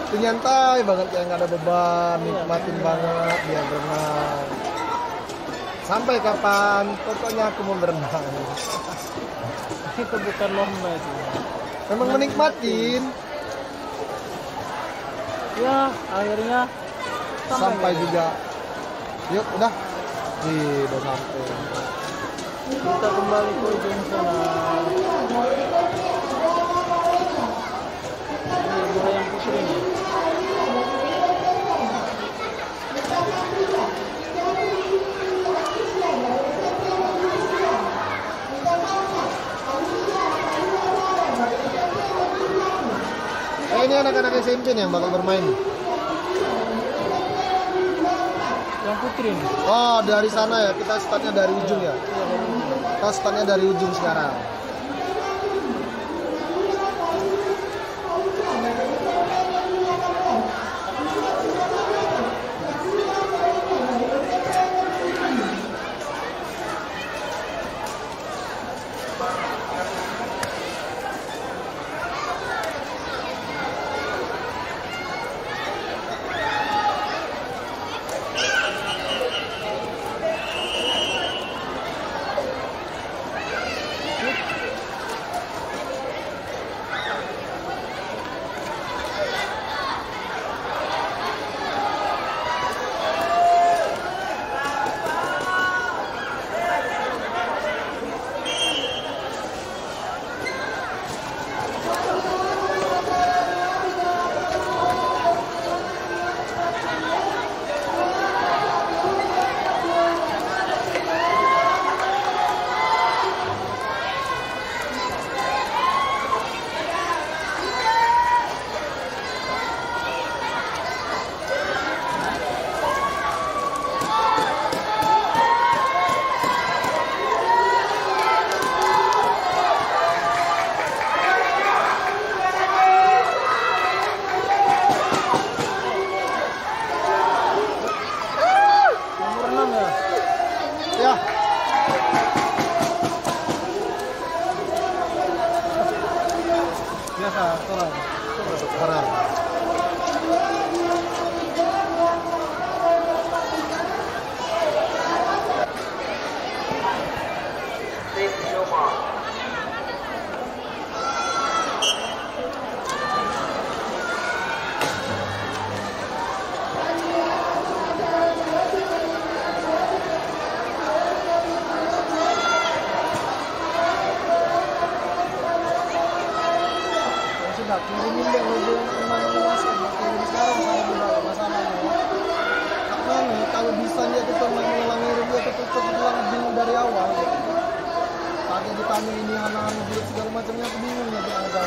Itu nyantai banget, kayak nggak ada beban, nikmatin banget dia berenang. Sampai kapan? Pokoknya aku mau berenang. Itu bukan lomba itu. Memang menikmatin Ya, akhirnya sampai juga. Yuk, udah. Udah sampai. kita kembali ke ujung sana. Ini mulai yang putri nih. Ini anak-anak SMP nih yang bakal bermain. Yang putri nih. Oh, dari sana ya. Kita startnya dari ujung ya. Kita startnya dari ujung sekarang. Nomor 6 ya. Ya. Biasa, tolong. Sekarang. kirimin dia mobil memang lunas kirim sekarang sama juga masalahnya. Karena kalau bisa dia tuh ngirim dia tuh bilang bingung dari awal. Gitu. Tadi ditanya ini anak-anak duit segala macamnya aku bingung ya dia ada.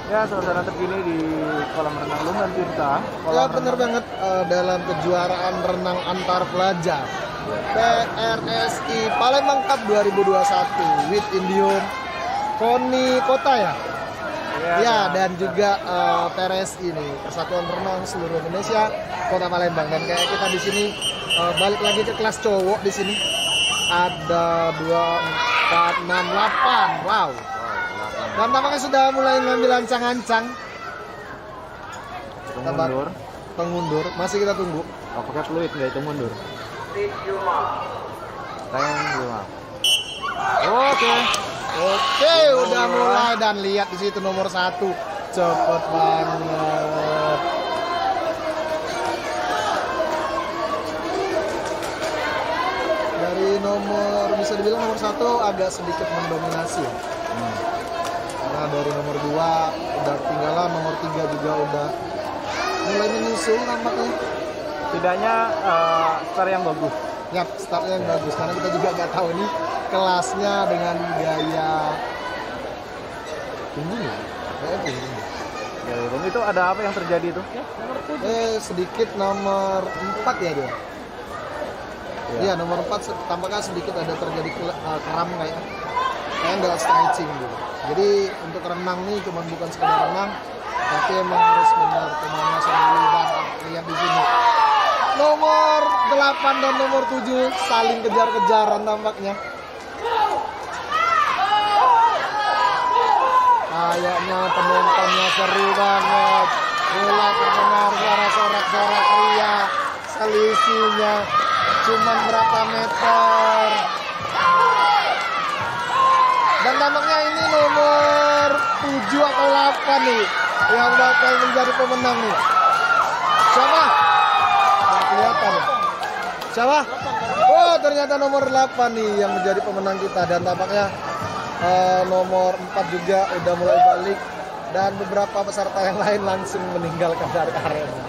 Ya, suasana terkini di kolam renang Lumban Tirta. Ya benar banget dalam kejuaraan renang antar pelajar PRSI Palembang Cup 2021 with Indium KONI Kota ya. Ya dan juga PRSI ini Persatuan Renang Seluruh Indonesia Kota Palembang. Dan kayak kita di sini balik lagi ke kelas cowok di sini ada 2, 4, 6, 8. Wow. Dan tampaknya sudah mulai ngambil ancang-ancang. Hitung mundur. Masih kita tunggu. Oh, pakai fluid nggak hitung mundur. Oke, udah mulai dan lihat di situ nomor 1. Cepet banget. Dari nomor bisa dibilang nomor 1 agak sedikit mendominasi ya. Karena dari nomor 2 udah ketinggalan, nomor 3 juga udah mulai menyusul nampaknya. Tidaknya start yang bagus. Ya, startnya yang bagus karena kita juga nggak tahu nih kelasnya dengan gaya tinggi ya. Kayak tinggi. Ya, Bung, itu ada apa yang terjadi itu? Sedikit nomor 4 ya dia. Ya. Iya, nomor 4 tampaknya sedikit ada terjadi kram kayak nggak stretching gitu. Jadi untuk renang nih cuma bukan sekedar renang, tapi emang harus benar pemanasan dulu dan lihat di sini. Nomor 8 dan nomor 7 saling kejar-kejaran tampaknya. Kayaknya penontonnya seru banget. Mulai terdengar suara sorak-sorak ria. Selisihnya cuma berapa meter. Dan tampaknya ini nomor 7 atau 8 nih yang bakal menjadi pemenang nih. Siapa? Nggak kelihatan ya. Siapa? Oh, ternyata nomor 8 nih yang menjadi pemenang kita. Dan tampaknya nomor 4 juga udah mulai balik. Dan beberapa peserta yang lain langsung meninggalkan dari arena.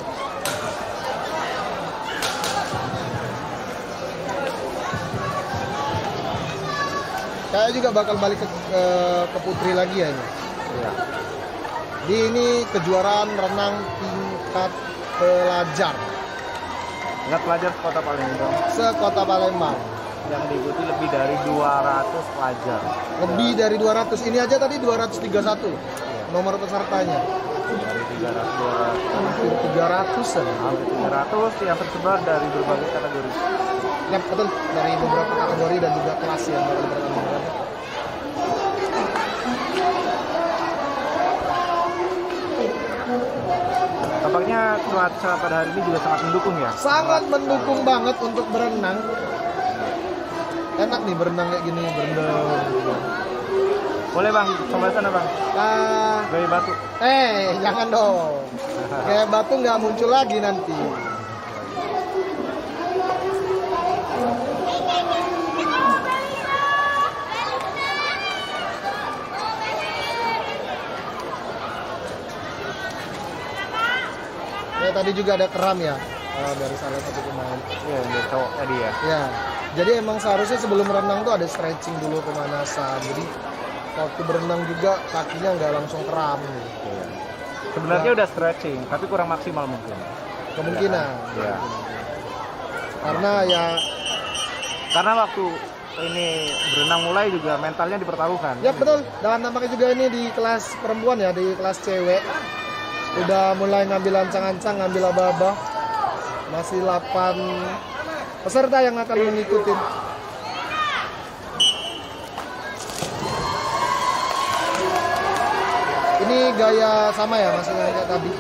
Kayak juga bakal balik ke putri lagi ya ini. Iya. Di ini kejuaraan renang tingkat pelajar Ingat pelajar Kota Palembang sekota Palembang. yang diikuti lebih dari 200 pelajar. Lebih dari 200. Ini aja tadi 231 nomor pesertanya. Dari 300, Hampir 300-an. hampir 300 yang tersebar dari berbagai kategori. Ya betul, dari beberapa kategori dan juga kelas yang bakal bertanding. Tampaknya cuaca pada hari ini juga sangat mendukung ya. Sangat mendukung banget untuk berenang. Enak nih berenang kayak gini, berenang. Boleh bang, coba sana bang. Gaya batu. Jangan dong. Kayak batu nggak muncul lagi nanti. Ya tadi juga ada keram ya dari salah satu pemain. Iya, dia cowok tadi ya. Ya, jadi emang seharusnya sebelum berenang tuh ada stretching dulu, pemanasan. Jadi waktu berenang juga kakinya nggak langsung kram gitu. Iya. Sebenarnya udah stretching, tapi kurang maksimal mungkin. Kemungkinan. Iya. Karena ya Karena waktu ini berenang mulai juga mentalnya dipertaruhkan. ya betul. Dan nampaknya juga ini di kelas perempuan ya, di kelas cewek. Udah mulai ngambil ancang-ancang, ngambil aba-aba. Masih 8 peserta yang akan mengikuti. Ini gaya sama ya, masih kayak tadi.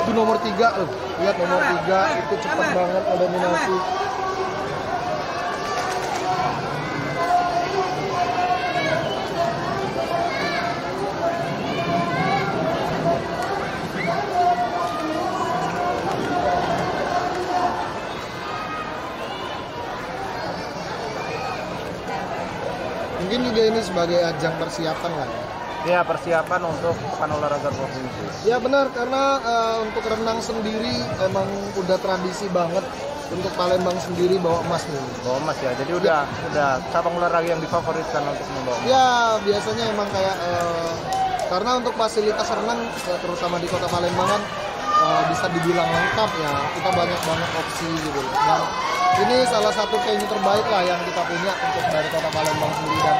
Itu nomor 3 loh. Lihat nomor 3 itu cepat banget dominasi. Mungkin juga ini sebagai ajang persiapan lah ya. Ya, persiapan untuk pekan olahraga provinsi. Ya benar, karena untuk renang sendiri emang udah tradisi banget untuk Palembang sendiri bawa emas nih. Bawa emas ya. Jadi udah cabang olahraga yang difavoritkan untuk membawa emas. Ya biasanya emang kayak karena untuk fasilitas renang terutama di Kota Palembang kan bisa dibilang lengkap ya. Kita banyak banget opsi gitu. Dan ini salah satu venue terbaik lah yang kita punya untuk dari Kota Palembang sendiri. Dan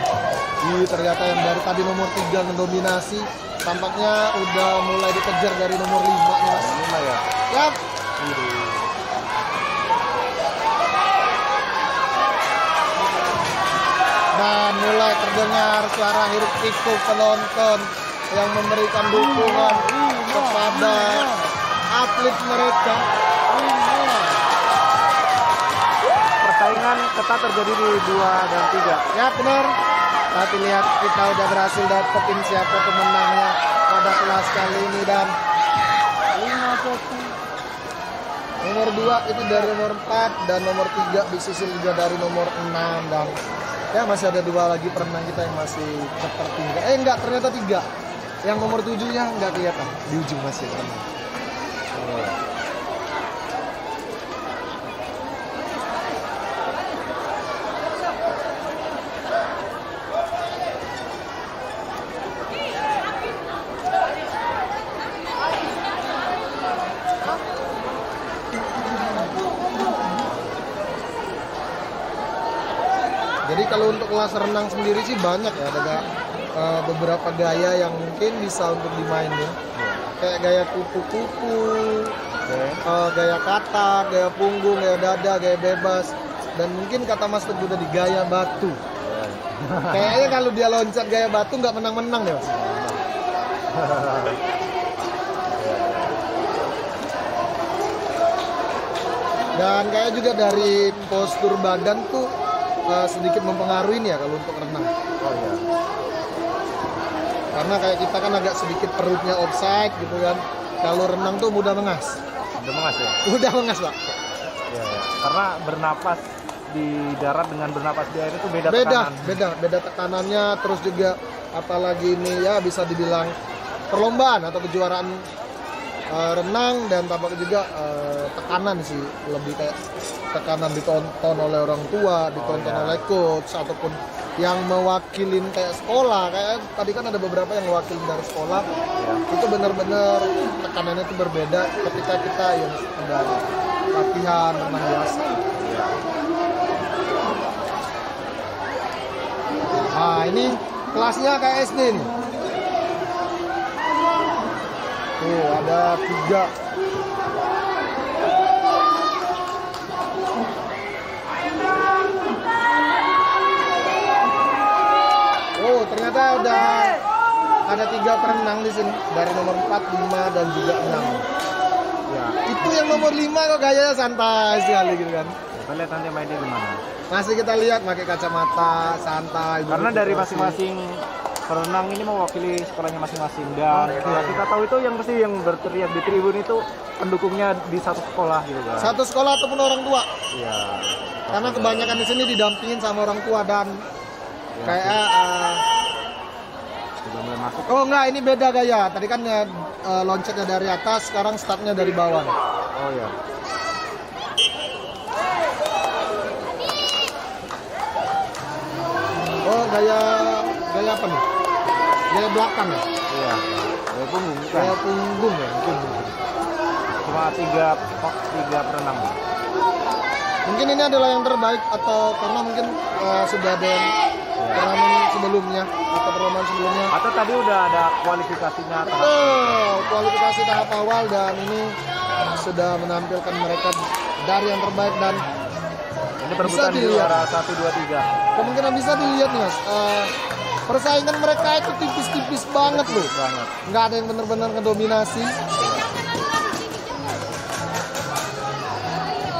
ternyata yang dari tadi nomor 3 mendominasi, tampaknya udah mulai dikejar dari nomor 5 nya. 5 ya. Yap. Dan mulai terdengar suara hiruk pikuk penonton yang memberikan dukungan kepada atlet mereka. Persaingan ketat terjadi di 2 dan 3. Ya benar. Tapi lihat kita udah berhasil dapetin siapa pemenangnya pada kelas kali ini. Dan nomor 2 itu dari nomor 4 dan nomor 3 disusul juga dari nomor 6. Dan ya masih ada 2 lagi perenang kita yang masih tertinggal. Enggak, ternyata 3. Yang nomor 7-nya enggak kelihatan di ujung masih renang. Jadi kalau untuk kelas renang sendiri sih banyak ya, ada beberapa gaya yang mungkin bisa untuk dimainin. Kayak gaya kupu-kupu, gaya kata, gaya punggung, gaya dada, gaya bebas. Dan mungkin kata Mas Teguh udah di gaya batu. Kayaknya kalau dia loncat gaya batu nggak menang-menang deh Mas. Dan kayak juga dari postur badan tuh sedikit mempengaruhi ya kalau untuk renang. Oh iya. Karena kayak kita kan agak sedikit perutnya offside gitu kan. Kalau renang tuh mudah mengas. Udah mengas ya? Mudah mengas Pak. Iya, ya. Karena bernapas di darat dengan bernapas di air itu beda Beda, tekanan. beda tekanannya. Terus juga apalagi ini ya bisa dibilang perlombaan atau kejuaraan renang, dan tampaknya juga tekanan sih, lebih kayak tekanan ditonton oleh orang tua, ditonton oleh coach ataupun yang mewakilin kayak sekolah. Kayak tadi kan ada beberapa yang mewakilin dari sekolah. Itu benar-benar tekanannya itu berbeda ketika kita yang ada latihan renang biasa. Nah ini kelasnya kayak SD nih. Tuh ada 3. Oh ternyata udah ada 3 perenang di sini, dari nomor 4, 5 dan juga 6. Ya, itu yang nomor 5 kok gayanya santai sekali gitu kan. Kita lihat nanti mainnya gimana. Masih kita lihat pakai kacamata, santai. Karena begitu dari masih. masing-masing perenang ini mewakili sekolahnya masing-masing, dan ya, kita tahu itu yang pasti yang berteriak di tribun itu pendukungnya di satu sekolah gitu kan. Satu sekolah ataupun orang tua. Iya. Karena kebanyakan di sini didampingin sama orang tua dan kayak Sudah mulai masuk. oh enggak, ini beda gaya. Tadi kan loncatnya dari atas, sekarang startnya dari bawah. Oh ya. Oh gaya apa nih? Gaya belakang ya? Iya. Ya punggung kan. Gaya punggung ya mungkin. Cuma 3 perenang. Mungkin ini adalah yang terbaik, atau karena mungkin sudah ada yang perlombaan sebelumnya atau perlombaan sebelumnya. Atau tadi udah ada kualifikasinya tahap. Oh, kualifikasi tahap awal, dan ini sudah menampilkan mereka dari yang terbaik, dan Ini perebutan di dilihat. juara 1, 2, 3. kemungkinan bisa dilihat nih Mas. Persaingan mereka itu tipis-tipis banget loh. Banget. Nggak ada yang benar-benar ngedominasi.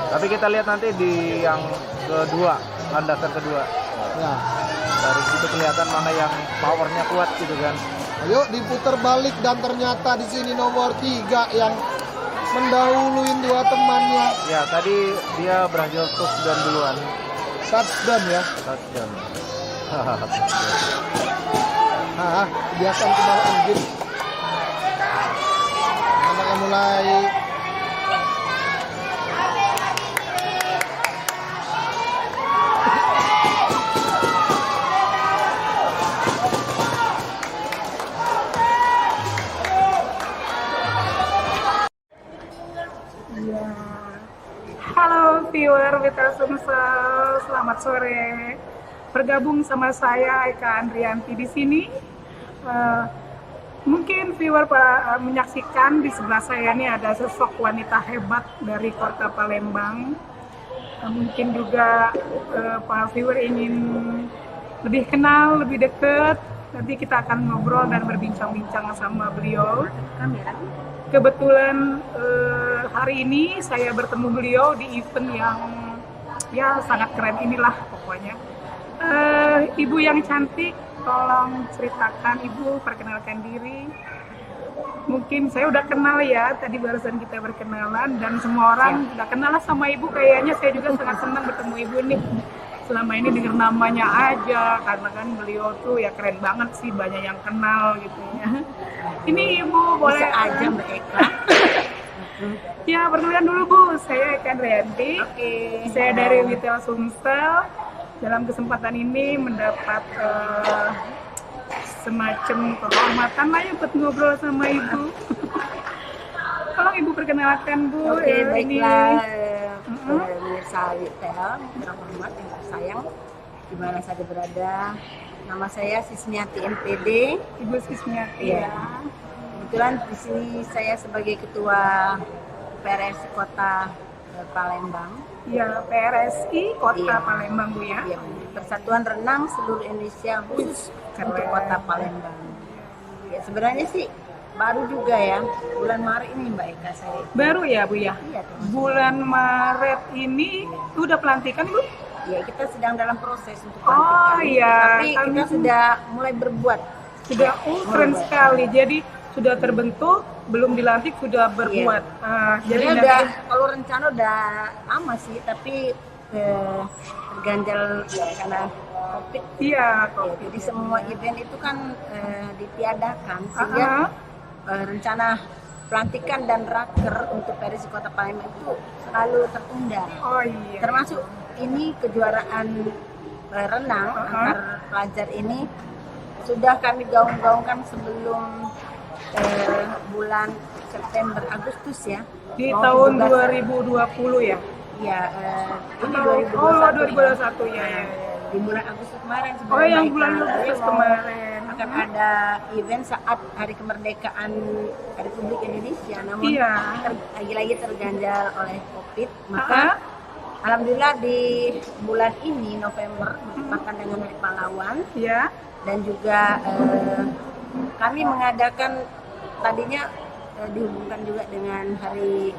Tapi kita lihat nanti di yang kedua, landasan kedua. Ya. Dari situ kelihatan mana yang powernya kuat gitu kan. Ayo diputar balik, dan ternyata di sini nomor 3 yang mendahuluin 2 temannya. Ya, tadi dia berhasil touchdown duluan. Touchdown ya. Touchdown. Nah, kebiasaan kemarahan game. Anaknya mulai Halo viewer Vital Sumsel, selamat sore. Bergabung sama saya Eka Andrianti di sini. Mungkin viewer menyaksikan di sebelah saya ini ada sosok wanita hebat dari kota Palembang. Mungkin juga para viewer ingin lebih kenal, lebih dekat. Nanti kita akan ngobrol dan berbincang-bincang sama beliau. Kebetulan hari ini saya bertemu beliau di event yang ya sangat keren inilah pokoknya. Ibu yang cantik, tolong ceritakan Ibu, perkenalkan diri. Mungkin saya udah kenal ya, tadi barusan kita berkenalan dan semua orang udah kenal lah sama Ibu. Kayaknya saya juga sangat senang bertemu Ibu nih. Selama ini dengar namanya aja, karena kan beliau tuh ya keren banget sih, banyak yang kenal gitu ya. Ini Ibu boleh aja Mbak Eka. Ya, perkenalan dulu Bu, saya Eka Andrianti. Saya dari Vital Sumsel. Dalam kesempatan ini mendapat semacam kehormatan lah ya buat ngobrol sama Ibu. Tolong Ibu perkenalkan Bu. Oke, baiklah pemirsa Vital, yang terhormat, yang tersayang. di mana saja berada. Nama saya Sismiati MPD. Ibu Sismiati Iya. ya. Kebetulan di sini saya sebagai ketua PRSI Kota Palembang. Ya, PRSI Kota Iya. Palembang Bu ya. Iya, Persatuan Renang Seluruh Indonesia khusus untuk Kota Palembang. Ya sebenarnya sih baru juga ya, bulan Maret ini Mbak Eka saya. Baru ya Bu ya. Iya, Mas. Bulan Maret ini udah pelantikan Bu? Ya kita sedang dalam proses untuk Oh, pelantikan. iya. Tapi kita sudah mulai berbuat. Sudah keren sekali. Jadi sudah terbentuk, belum dilantik sudah berbuat. Jadi Jadi udah nanti- kalau rencana udah lama sih, tapi terganjal karena COVID. iya Ya, kok. jadi semua event itu kan ditiadakan sehingga rencana pelantikan dan raker untuk PRSI Kota Palembang itu selalu tertunda. Oh iya. Termasuk ini kejuaraan renang antar pelajar ini sudah kami gaung-gaungkan sebelum bulan September Agustus ya. Di Mau tahun 17. 2020 ya. Ya, ini Oh, 2021. 2021 ya. Di bulan Agustus kemarin Oh, sebenarnya yang Mbak bulan Eka. Agustus Jadi mau kemarin. akan ada event saat Hari Kemerdekaan Republik Indonesia, namun Iya. lagi-lagi terganjal oleh COVID. Maka alhamdulillah di bulan ini November bertepatan dengan Hari Pahlawan Ya. dan juga kami mengadakan tadinya dihubungkan juga dengan hari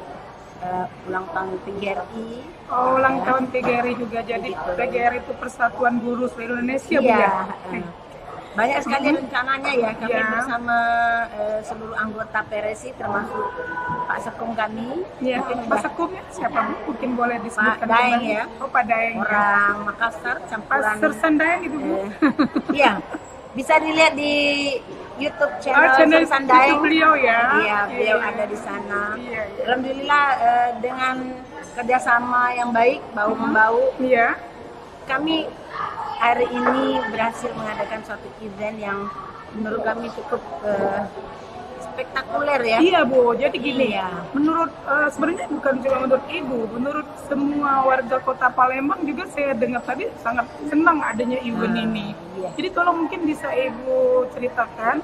ulang tahun PGRI. Oh, ulang tahun PGRI juga. Jadi PGRI itu Persatuan Guru seluruh Indonesia Bu Iya, ya. banyak sekali rencananya ya kami Iya. bersama seluruh anggota PRSI termasuk Pak Sekum kami. Ya, Mungkin Pak Sekumnya siapa Bu? Mungkin boleh disebutkan Pak Daeng kembali. ya. Oh, Pak Daeng. ya. orang Makassar Pak campuran. Sersan Daeng itu Bu. Iya, bisa dilihat di YouTube Oh, channel channel Sersan itu Daeng. beliau ya. Iya, beliau Iya. ada di sana. Iya, iya. Alhamdulillah dengan kerjasama yang baik, bau membau, Iya. kami hari ini berhasil mengadakan suatu event yang menurut kami cukup spektakuler ya. Iya Bu, jadi gini Iya. menurut sebenarnya bukan cuma menurut Ibu, menurut semua warga Kota Palembang juga saya dengar tadi sangat senang adanya event ini. iya. Jadi kalau mungkin bisa Ibu ceritakan,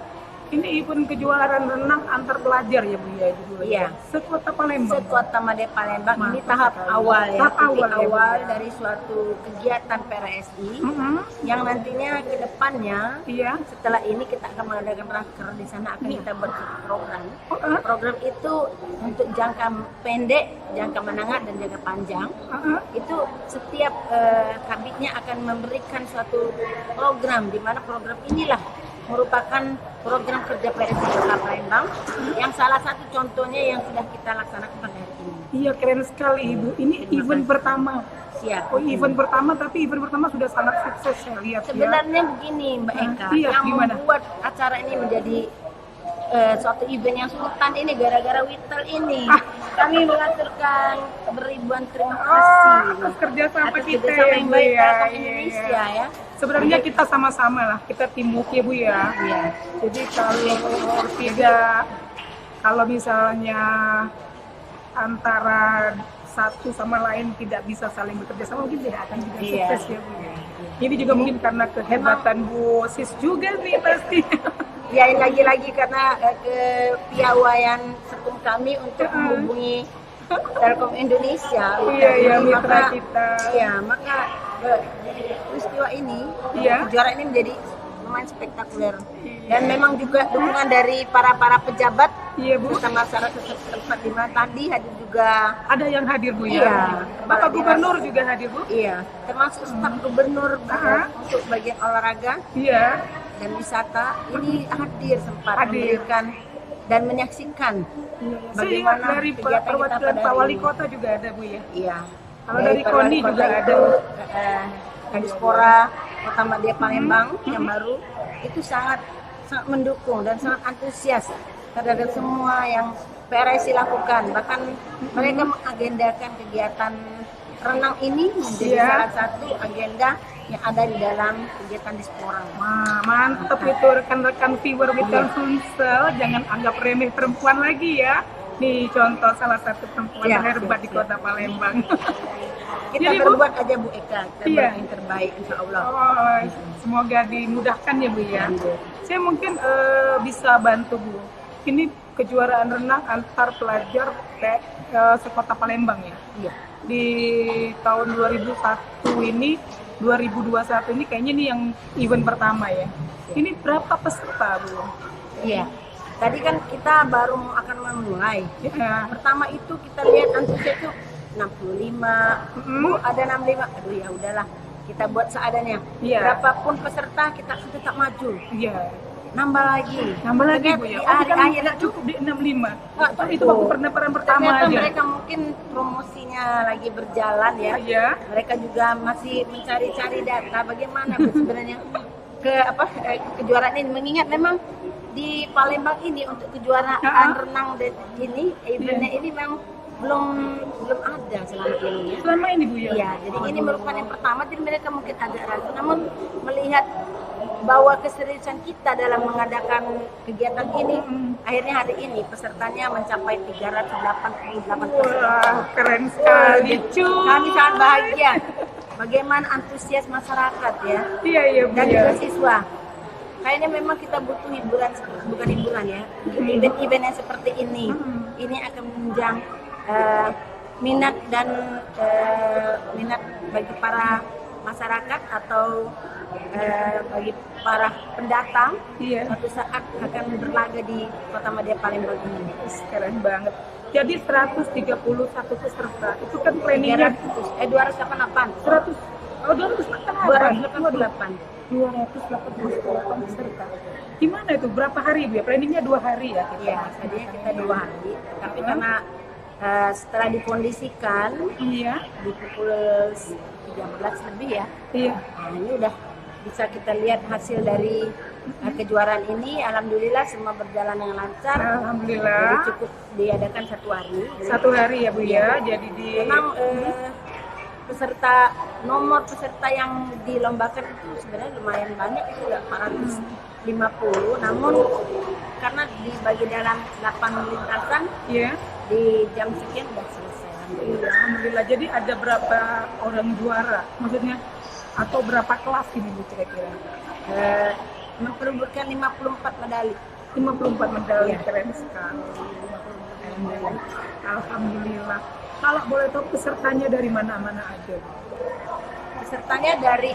ini event kejuaraan renang antar pelajar ya Bu ya Ibu? Iya. Sekota Palembang. Sekota Made Palembang ini Mantap tahap sekali. awal ya, Tahap titik awal ya, Bu. awal dari suatu kegiatan PRSI Mm-mm. yang nantinya ke depannya Iya. setelah ini kita akan mengadakan raker di sana akan kita buat satu program. Oh, Program itu untuk jangka pendek, jangka menengah dan jangka panjang. Itu setiap kabitnya akan memberikan suatu program di mana program inilah merupakan program kerja PRSI Kota Palembang yang salah satu contohnya yang sudah kita laksanakan pada hari ini. Iya keren sekali Ibu. Ini event pertama. Siap. Oh event pertama tapi event pertama sudah sangat sukses saya lihat ya. Sebenarnya begini Mbak Eka, Iya, yang gimana? membuat acara ini menjadi suatu event yang sultan ini gara-gara Witel ini. Kami mengaturkan beribuan terima kasih. atas kerjasama atas kita kerjasama ya yang Bu baik ya. Telkom Iya, Indonesia iya. ya. Sebenarnya kita sama-sama lah, kita teamwork ya Bu ya. Iya. Jadi kalau misalnya antara satu sama lain tidak bisa saling bekerja sama mungkin tidak akan juga Iya. sukses ya Bu ya. Ini juga mungkin karena kehebatan Bu Sis juga nih pasti. Ya lagi-lagi karena kepiawaian sekum kami untuk menghubungi Telkom Indonesia. Iya, iya, Jadi mitra maka- kita. Iya, maka peristiwa ini, Iya. kejuaraan ini menjadi lumayan spektakuler. Dan memang juga dukungan dari para pejabat Iya Bu. serta masyarakat setempat di mana tadi hadir juga. Ada yang hadir Bu ya. Iya. Bapak Gubernur juga hadir Bu. Iya, termasuk staf gubernur untuk bagian olahraga Iya. dan wisata ini hadir sempat Hadir. memberikan dan menyaksikan Saya ingat bagaimana dari kegiatan kita perwakilan pada Pak hari Wali ini. Kota juga ada Bu ya. Iya. Kalau dari Pak KONI Wali juga Kota ada. itu, Kadispora Kota Madya Palembang yang baru itu sangat mendukung dan sangat antusias terhadap semua yang PRSI lakukan. Bahkan mereka mengagendakan kegiatan renang ini menjadi Iya. salah satu agenda yang ada di dalam kegiatan Dispora. Wah, mantap itu rekan-rekan viewer Witel Sumsel, jangan anggap remeh perempuan lagi ya. Nih contoh salah satu perempuan Iya, hebat di siap. Kota Palembang. kita Jadi, Bu, berbuat aja Bu Eka, kita Iya. berbuat yang terbaik insya Allah. oh, semoga dimudahkan ya Bu ya. Saya mungkin bisa bantu Bu. Ini kejuaraan renang antar pelajar sekota Palembang ya. Iya. Di tahun 2001 ini, 2021 ini kayaknya ini yang event pertama ya. Ini berapa peserta Bu? Iya. Tadi kan kita baru akan memulai. Ya. Pertama itu kita lihat antusias itu 65. Bu, ada 65. Aduh ya udahlah. Kita buat seadanya. Iya. Berapapun peserta kita tetap maju. Iya. Nambah lagi. Nambah lagi Ternyata Bu ya. di Oh, bukan akhir-akhir tidak cukup di 65. Nggak Itu cukup. waktu pendaftaran pertama ternyata aja. mereka mungkin promosinya lagi berjalan ya. Iya. Mereka juga masih mencari-cari data bagaimana sebenarnya kejuaraan ini, mengingat memang di Palembang ini untuk kejuaraan renang ini eventnya ini memang belum ada selama ini ya. Selama ini Bu ya. Iya, jadi ini merupakan yang pertama, jadi mereka mungkin agak ragu, namun melihat bahwa keseriusan kita dalam mengadakan kegiatan ini, akhirnya hari ini pesertanya mencapai 388 peserta. Wah, keren sekali cuy. Kami sangat bahagia. Bagaimana antusias masyarakat ya, Iya iya Bu dan ya. juga siswa. Kayaknya memang kita butuh hiburan, bukan hiburan ya, event-event yang seperti ini. Ini akan menunjang minat dan minat bagi para masyarakat atau bagi para pendatang. Iya. Suatu saat akan berlaga di Kota Madya Palembang ini. Keren banget. Jadi 131 peserta. Itu kan planningnya 288. 100. Oh 288. 288. 288 peserta. Gimana itu? Berapa hari Bu ya? Planningnya 2 hari ya? Iya, tadinya kita 2 hari, tapi karena setelah dikondisikan Iya. di pukul 13 lebih ya, Iya. nah ini udah bisa kita lihat hasil dari kejuaraan ini. Alhamdulillah semua berjalan dengan lancar. Jadi Alhamdulillah. cukup diadakan 1 hari. 1 hari ya Bu ya. Jadi di Memang nomor peserta yang dilombakan itu sebenarnya lumayan banyak, itu udah 450. Namun karena dibagi dalam 8 lintasan, Iya. di jam sekian udah selesai. Iya, Alhamdulillah. Jadi ada berapa orang juara? Maksudnya atau berapa kelas ini Bu kira-kira? Memperebutkan 54 medali. 54 medali. Iya. Keren sekali. 54 medali. Alhamdulillah. Kalau boleh tahu pesertanya dari mana-mana aja? Pesertanya dari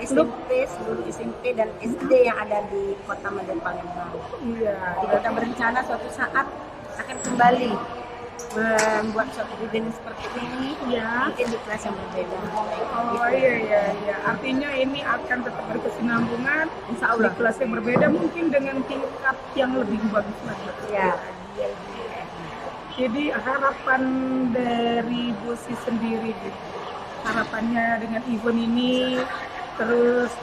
SMP, seluruh SMP dan SD yang ada di Kota Madya Palembang. Iya. Kita berencana suatu saat akan kembali membuat suatu event seperti ini, Iya. mungkin di kelas yang berbeda. Oh iya. Artinya ini akan tetap berkesinambungan. Insya Allah. Di kelas yang berbeda mungkin dengan tingkat yang lebih bagus lagi. Ya, Jadi harapan dari Bu Si sendiri, gitu. Harapannya dengan event ini, terus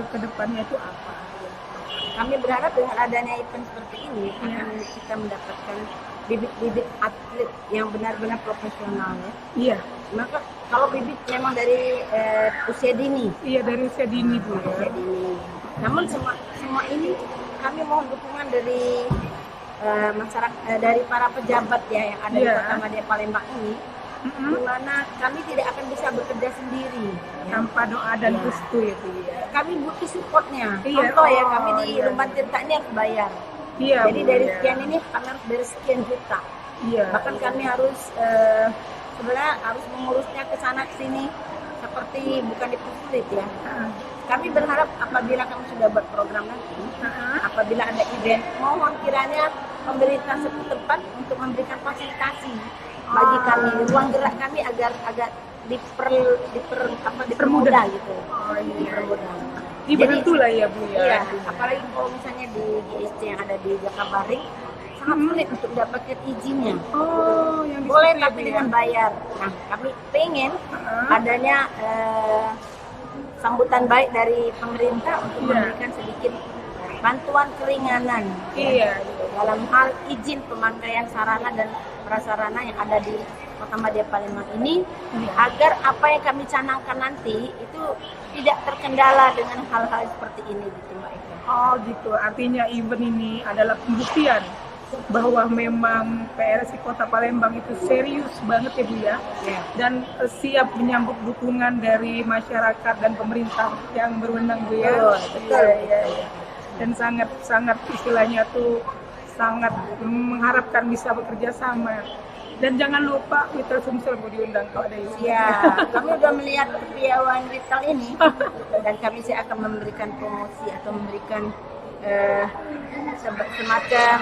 ke depannya itu apa? kami berharap dengan adanya event seperti ini akan kita mendapatkan bibit-bibit atlet yang benar-benar profesional ya. Iya, Maka kalau bibit memang dari usia dini, iya dari usia dini Bu ya. usia dini. Namun semua ini kami mohon dukungan dari masyarakat, dari para pejabat ya yang ada di Iya. Kota Madya Palembang ini, di mana kami tidak akan bisa bekerja sendiri. Ya. Tanpa doa dan Iya. restu ya Bu ya. Kami butuh supportnya. Iya. Contoh ya, Oh, kami di iya. Lumban Tirta ini harus bayar. Iya. Jadi Bu, dari ya. sekian ini kami harus dari sekian juta. Iya. Bahkan kami harus sebenarnya harus mengurusnya ke sana ke sini seperti bukan dipersulit ya. Kami berharap apabila kami sudah buat program nanti, apabila ada event, mohon kiranya pemerintah setempat untuk memberikan fasilitasi bagi kami, ruang gerak kami agar dipermudah gitu. Oh iya. Dipermudah. Dibantu lah ya Bu ya. Iya, apalagi kalau misalnya di GSC yang ada di Jakabaring sangat sulit untuk mendapatkan izinnya. Oh, yang di Boleh situ ya, tapi Bu, ya? dengan bayar. Nah, kami pengen adanya sambutan baik dari pemerintah untuk memberikan sedikit bantuan keringanan Iya. dalam hal izin pemakaian sarana dan prasarana yang ada di Kota Madya Palembang ini, agar apa yang kami canangkan nanti itu tidak terkendala dengan hal-hal seperti ini gitu Mbak Eka. Oh gitu, artinya event ini adalah pembuktian bahwa memang PRSI Kota Palembang itu serius banget ya Bu ya, dan siap menyambut dukungan dari masyarakat dan pemerintah yang berwenang Bu ya. Betul. Iya. Dan sangat istilahnya tuh sangat mengharapkan bisa bekerja sama. Dan jangan lupa Witel Sumsel mau diundang kalau ada event. Ya, kami sudah melihat kepiawaian Witel ini dan kami sih akan memberikan promosi atau memberikan semacam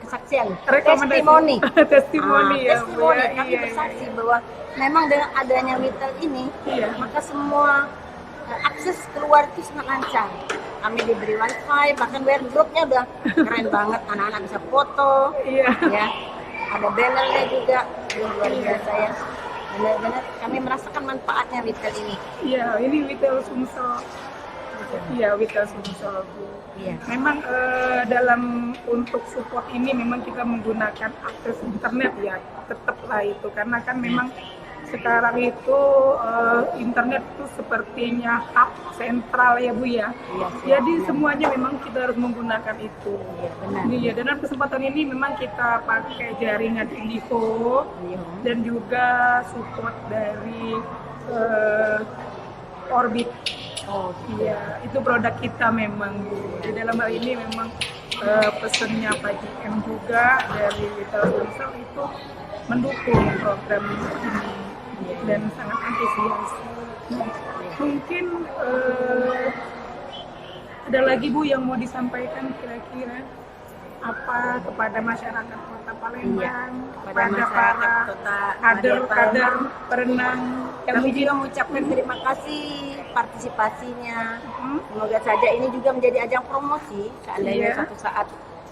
kesaksian, testimoni, testimoni ya, Bu testimoni. ya. Kami Iya, bersaksi bahwa memang dengan adanya Witel ini, maka semua akses keluar itu sangat lancar. Kami diberi wifi, bahkan wardrobe-nya udah keren banget, anak-anak bisa foto, Iya. ya. Ada bannernya juga, luar biasa ya. Benar-benar kami merasakan manfaatnya Witel ini. Iya, ini Witel Sumsel. Iya, Witel Sumsel Bu. Iya. Memang dalam untuk support ini memang kita menggunakan akses internet ya, tetaplah itu karena kan memang sekarang itu internet itu sepertinya hub sentral ya Bu ya. Iya, Jadi benar. semuanya memang kita harus menggunakan itu. Iya, benar. Iya, dan dalam kesempatan ini memang kita pakai jaringan Indiho Iya. dan juga support dari Orbit. Oh, Iya, itu produk kita memang Bu. Di dalam hal ini memang pesennya Pak JM juga dari Telkomsel itu mendukung program ini dan sangat antusias. Nah, mungkin ada lagi Bu yang mau disampaikan kira-kira apa kepada masyarakat Kota Palembang, kepada masyarakat Kota kader-kader perenang yang Kami juga mengucapkan terima kasih partisipasinya. Semoga saja ini juga menjadi ajang promosi. Seandainya Iya. suatu saat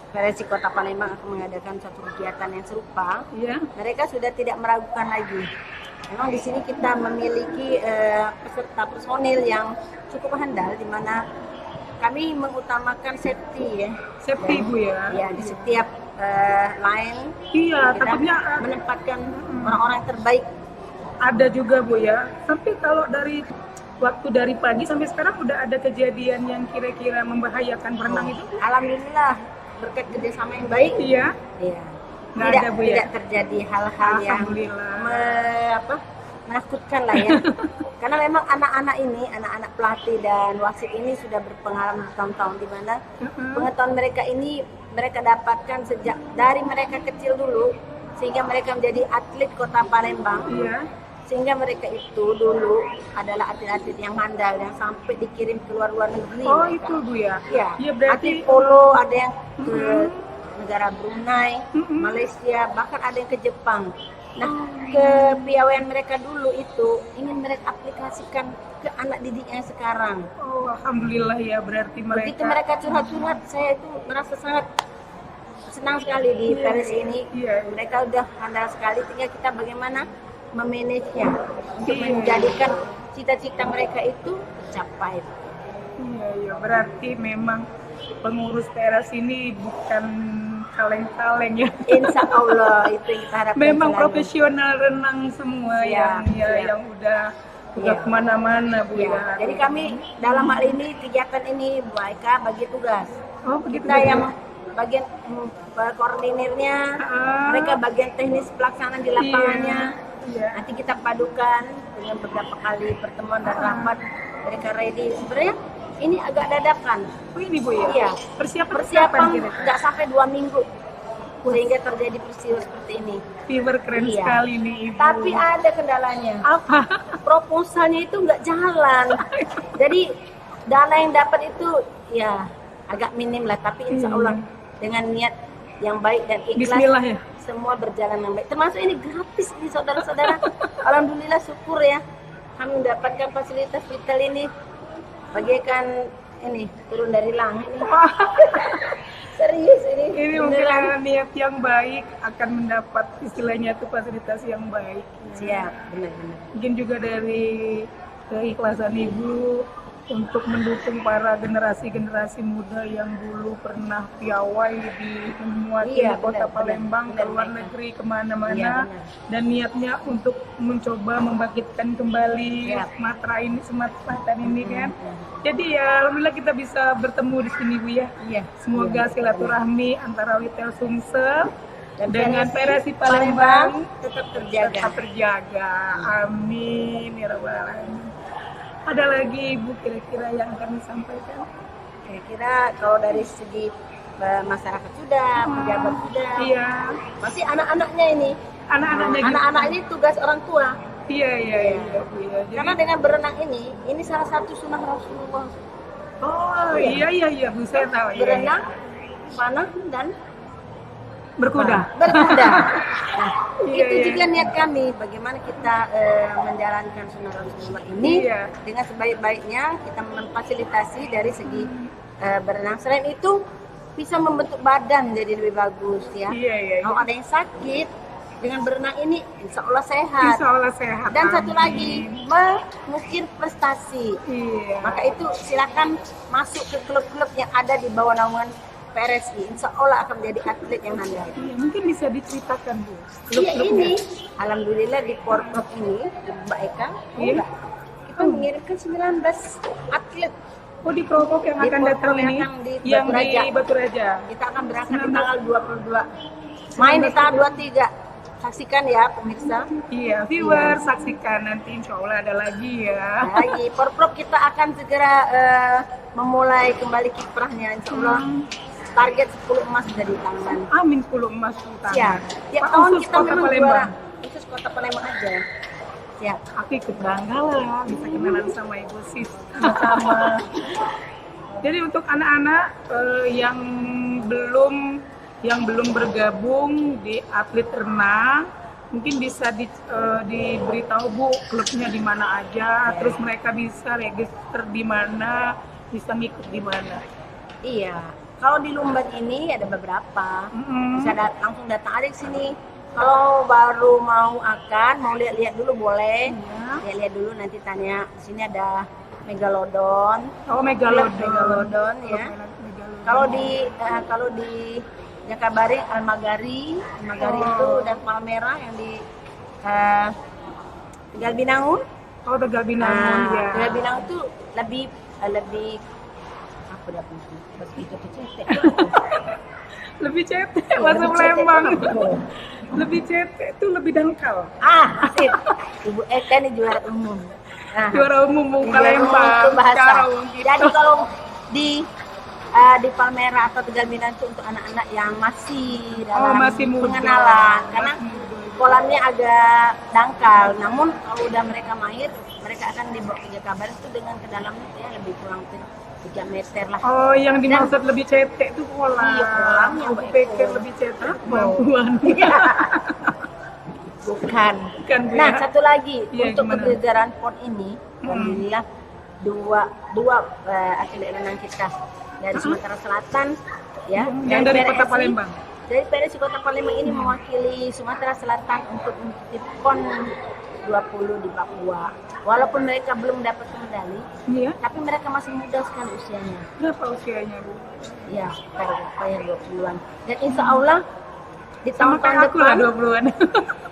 PRSI Kota Palembang akan mengadakan suatu kegiatan yang serupa, Iya. mereka sudah tidak meragukan lagi. Memang di sini kita memiliki peserta personil yang cukup handal, di mana kami mengutamakan safety ya. Safety Bu ya. Ya, di setiap line Iya, kita takutnya menempatkan orang-orang terbaik. ada juga Bu ya. Tapi kalau dari waktu dari pagi sampai sekarang udah ada kejadian yang kira-kira membahayakan berenang itu? Alhamdulillah berkat kerjasama yang baik. Iya. Iya. Nggak Tidak, ada, Bu, ya? tidak terjadi hal-hal yang Alhamdulillah. menakutkan lah ya. Karena memang anak-anak ini, anak-anak pelatih dan wasit ini sudah berpengalaman bertahun-tahun, di mana pengetahuan mereka ini mereka dapatkan sejak dari mereka kecil dulu, sehingga mereka menjadi atlet Kota Palembang. Iya. Sehingga mereka itu dulu adalah atlet-atlet yang handal yang sampai dikirim ke luar negeri. Oh, mereka. itu Bu ya. Iya, Iya, berarti atlet polo ada yang ke negara Brunei, Malaysia, bahkan ada yang ke Jepang. Nah, kepiawaian mereka dulu itu ingin mereka aplikasikan ke anak didiknya sekarang. oh, alhamdulillah ya, berarti Begitu mereka mereka curhat-curhat, saya itu merasa sangat senang sekali di PRSI ini. Iya. Mereka udah handal sekali, tinggal kita bagaimana memanagenya untuk Iya. menjadikan cita-cita mereka itu tercapai. Iya, berarti memang pengurus teras ini bukan kaleng-kaleng ya. Insya Allah itu yang kita harapkan. Memang selalu. profesional renang semua Siap, siap. yang udah Iya. kemana-mana Bu Ya, ya. jadi kami dalam hal ini kegiatan ini Bu Aika bagi tugas. Oh, begitu. Kita yang bagian koordinirnya, Ah. mereka bagian teknis pelaksanaan di lapangannya. Iya. Nanti kita padukan dengan beberapa kali pertemuan dan rapat. Mereka ready. Sebenarnya ini agak dadakan. Oh, ini Bu ya. Iya. Persiapan kira-kira. nggak sampai 2 minggu sehingga terjadi peristiwa seperti ini. Fever keren Iya. sekali nih Ibu. Tapi ada kendalanya. apa? Proposalnya itu nggak jalan. Jadi dana yang dapat itu ya agak minim lah. Tapi insya Allah dengan niat yang baik dan ikhlas, Bismillah ya. semua berjalan dengan baik. Termasuk ini gratis nih saudara-saudara. Alhamdulillah syukur ya. Kami mendapatkan fasilitas vital ini bagaikan ini turun dari langit. Serius ini. Ini mungkin beneran. karena niat yang baik akan mendapat istilahnya itu fasilitas yang baik. Siap, benar-benar. Mungkin juga dari keikhlasan Ibu untuk mendukung para generasi-generasi muda yang dulu pernah piawai di mewakili Iya, kota benar, Palembang benar, ke luar benar. negeri kemana-mana, Iya, benar. dan niatnya untuk mencoba membangkitkan kembali Iya. Sumatera Selatan ini kan. Jadi ya alhamdulillah kita bisa bertemu di sini Bu ya. Iya. Semoga silaturahmi antara Witel Sumsel Dan dengan PRSI PRSI Palembang tetap terjaga. tetap terjaga. Amin ya rabbal alamin. Ada lagi Ibu kira-kira yang akan disampaikan? Kira-kira kalau dari segi masyarakat sudah, pejabat sudah, Iya, masih anak-anaknya ini. anak-anaknya gitu. Anak-anak ini tugas orang tua. Iya Bu ya. Karena dengan berenang ini salah satu sunnah Rasulullah. Oh iya Bu, saya tahu. Iya, Berenang, panah dan berkuda. berkuda. Nah, Iya, itu iya. juga niat kami bagaimana kita menjalankan sunnah Rasulullah ini Iya. dengan sebaik-baiknya kita memfasilitasi dari segi berenang. Selain itu bisa membentuk badan jadi lebih bagus ya. Iya. Kalau ada yang sakit dengan berenang ini insya Allah sehat. Insya Allah sehat. Dan satu Amin. lagi mengukir prestasi. Iya. Maka itu silakan masuk ke klub-klub yang ada di bawah naungan PRSI. Insya Allah akan menjadi atlet yang handal. Iya, mungkin bisa diceritakan Bu. Iya Klub-klubnya. ini, alhamdulillah di Porprov ini, di Mbak Eka, Iya. kita mengirimkan 19 atlet. Oh di Provok yang Di akan Provok datang yang ini, akan di yang Batu Raja. di Batu Raja. Kita akan berangkat di tanggal 22. Main di tanggal 23. Saksikan ya pemirsa. Iya, viewer saksikan nanti insya Allah ada lagi ya. Lagi Porprov kita akan segera memulai kembali kiprahnya insya Allah. Target 10 emas sudah di tangan. Amin 10 emas di tangan. Siap. Tiap Pak, tahun khusus kita Kota memang Palembang. juara. Khusus Kota Palembang aja. Siap. Aku ikut bangga lah bisa kenalan sama Ibu Sis sama. Jadi untuk anak-anak yang belum bergabung di atlet renang, mungkin bisa diberitahu Bu klubnya di mana aja, terus mereka bisa register di mana, bisa ngikut di mana. Iya. Kalau di Lumban ini ada beberapa. Bisa langsung datang aja ke sini. Kalau baru mau lihat-lihat dulu boleh. Iya. Lihat-lihat dulu nanti tanya. Di sini ada Megalodon. Oh Megalodon. Megalodon ya. Megalodon. Kalau di Jakabaring Almagari itu dan Palmera yang di Tegal Binangun. Oh Tegal Binangun ya. Tegal Binangun itu lebih apa dah Lebih cetek bahasa Palembang. Lebih cetek itu lebih dangkal. Asik. Ibu Eka ini juara umum. Nah, Juara umum juara umum Palembang itu bahasa. secara umum. Jadi kalau di Palmera atau Tegal Binangun itu untuk anak-anak yang masih dalam masih muda. pengenalan karena Masih muda. kolamnya agak dangkal. Namun kalau udah mereka mahir, mereka akan dibawa ke Jakabaring itu dengan kedalaman ya lebih kurang 3 meter lah. Oh, yang dimaksud lebih cetek itu kolam. Iya, kolamnya, Aku Mbak pikir Eko. lebih cetek pelabuhan. Bukan. Bukan, Bu, Nah, ya? satu lagi Iya, untuk gimana? kejajaran PON ini, alhamdulillah dua atlet renang kita dari Sumatera Selatan ya. Yang dari Kota PRSI. Palembang. Dari PRSI Kota Palembang ini mewakili Sumatera Selatan untuk mengikuti PON 20 di Papua. Walaupun mereka belum dapat medali, Iya. tapi mereka masih muda sekali usianya. Berapa usianya, Bu? Ya, kayak 20-an. Dan insya Allah di Sama tahun-tahun kayak aku lah depan 20-an.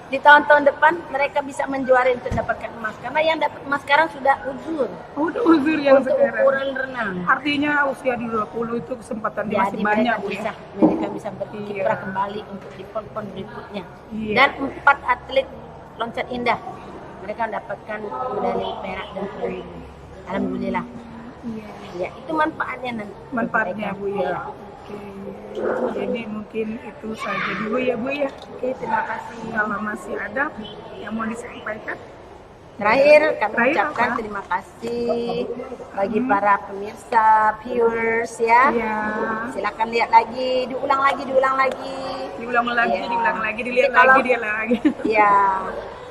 di tahun-tahun depan mereka bisa menjuarai untuk mendapatkan emas karena yang dapat emas sekarang sudah uzur Oh, udah uzur yang untuk sekarang. ukuran renang. Artinya usia di 20 itu kesempatan dia masih Jadi banyak, mereka Bu, bisa ya. mereka bisa berkiprah Iya. kembali untuk di pon-pon berikutnya. Iya. Dan 4 atlet loncat indah mereka mendapatkan medali perak dan perunggu. Alhamdulillah. Iya. Ya, itu manfaatnya nanti. untuk Manfaatnya, mereka. Bu, ya. Oke. Jadi mungkin itu saja dulu ya, Bu, ya. Oke, terima kasih. Kalau masih ada yang mau disampaikan. Terakhir kami Terakhir ucapkan apa? terima kasih bagi para pemirsa, viewers ya. Iya. Silakan lihat lagi, diulang lagi. Diulang lagi, Iya. diulang lagi, dilihat Jadi kalau- lagi, dia lagi. Ya,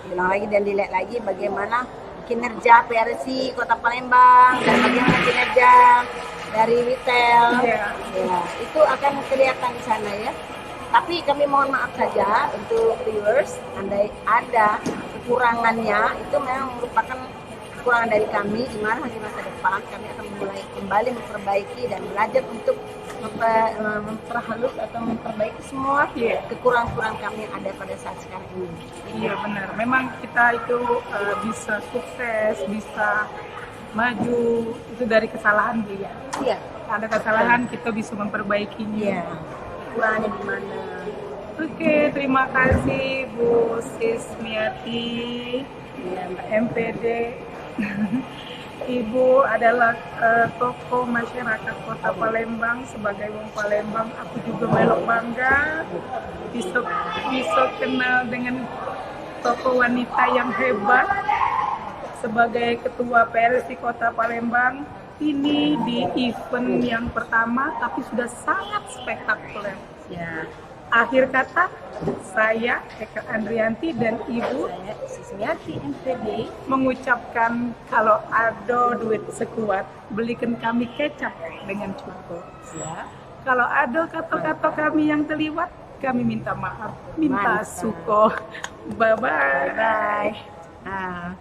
diulang lagi dan dilihat lagi bagaimana kinerja PRSI Kota Palembang dan bagaimana kinerja dari Witel. Iya. Ya, itu akan kelihatan di sana ya. Tapi kami mohon maaf saja untuk viewers, andai ada kekurangannya itu memang merupakan kekurangan dari kami di mana di masa depan kami akan mulai kembali memperbaiki dan belajar untuk memperhalus atau memperbaiki semua kekurangan-kekurangan kami yang ada pada saat sekarang ini. Iya benar, memang kita itu bisa sukses, bisa maju itu dari kesalahan dia. Iya. Ada kesalahan kita bisa memperbaikinya. Iya. Kekurangannya di mana? Oke, terima kasih Bu Sismiati, MPD. Ibu adalah tokoh masyarakat Kota Palembang. Sebagai wong Palembang, aku juga melok bangga bisa kenal dengan tokoh wanita yang hebat. Sebagai ketua PLC Kota Palembang, ini di event yang pertama tapi sudah sangat spektakuler. Ya. Akhir kata, saya Eka Andrianti dan Ibu Saya Sismiati MPD mengucapkan kalau ada duit sekuat, belikan kami kecap dengan cukup. ya. Kalau ada kata-kata kami yang terlibat, kami minta maaf, minta Mantap. syukur. Bye-bye. Bye.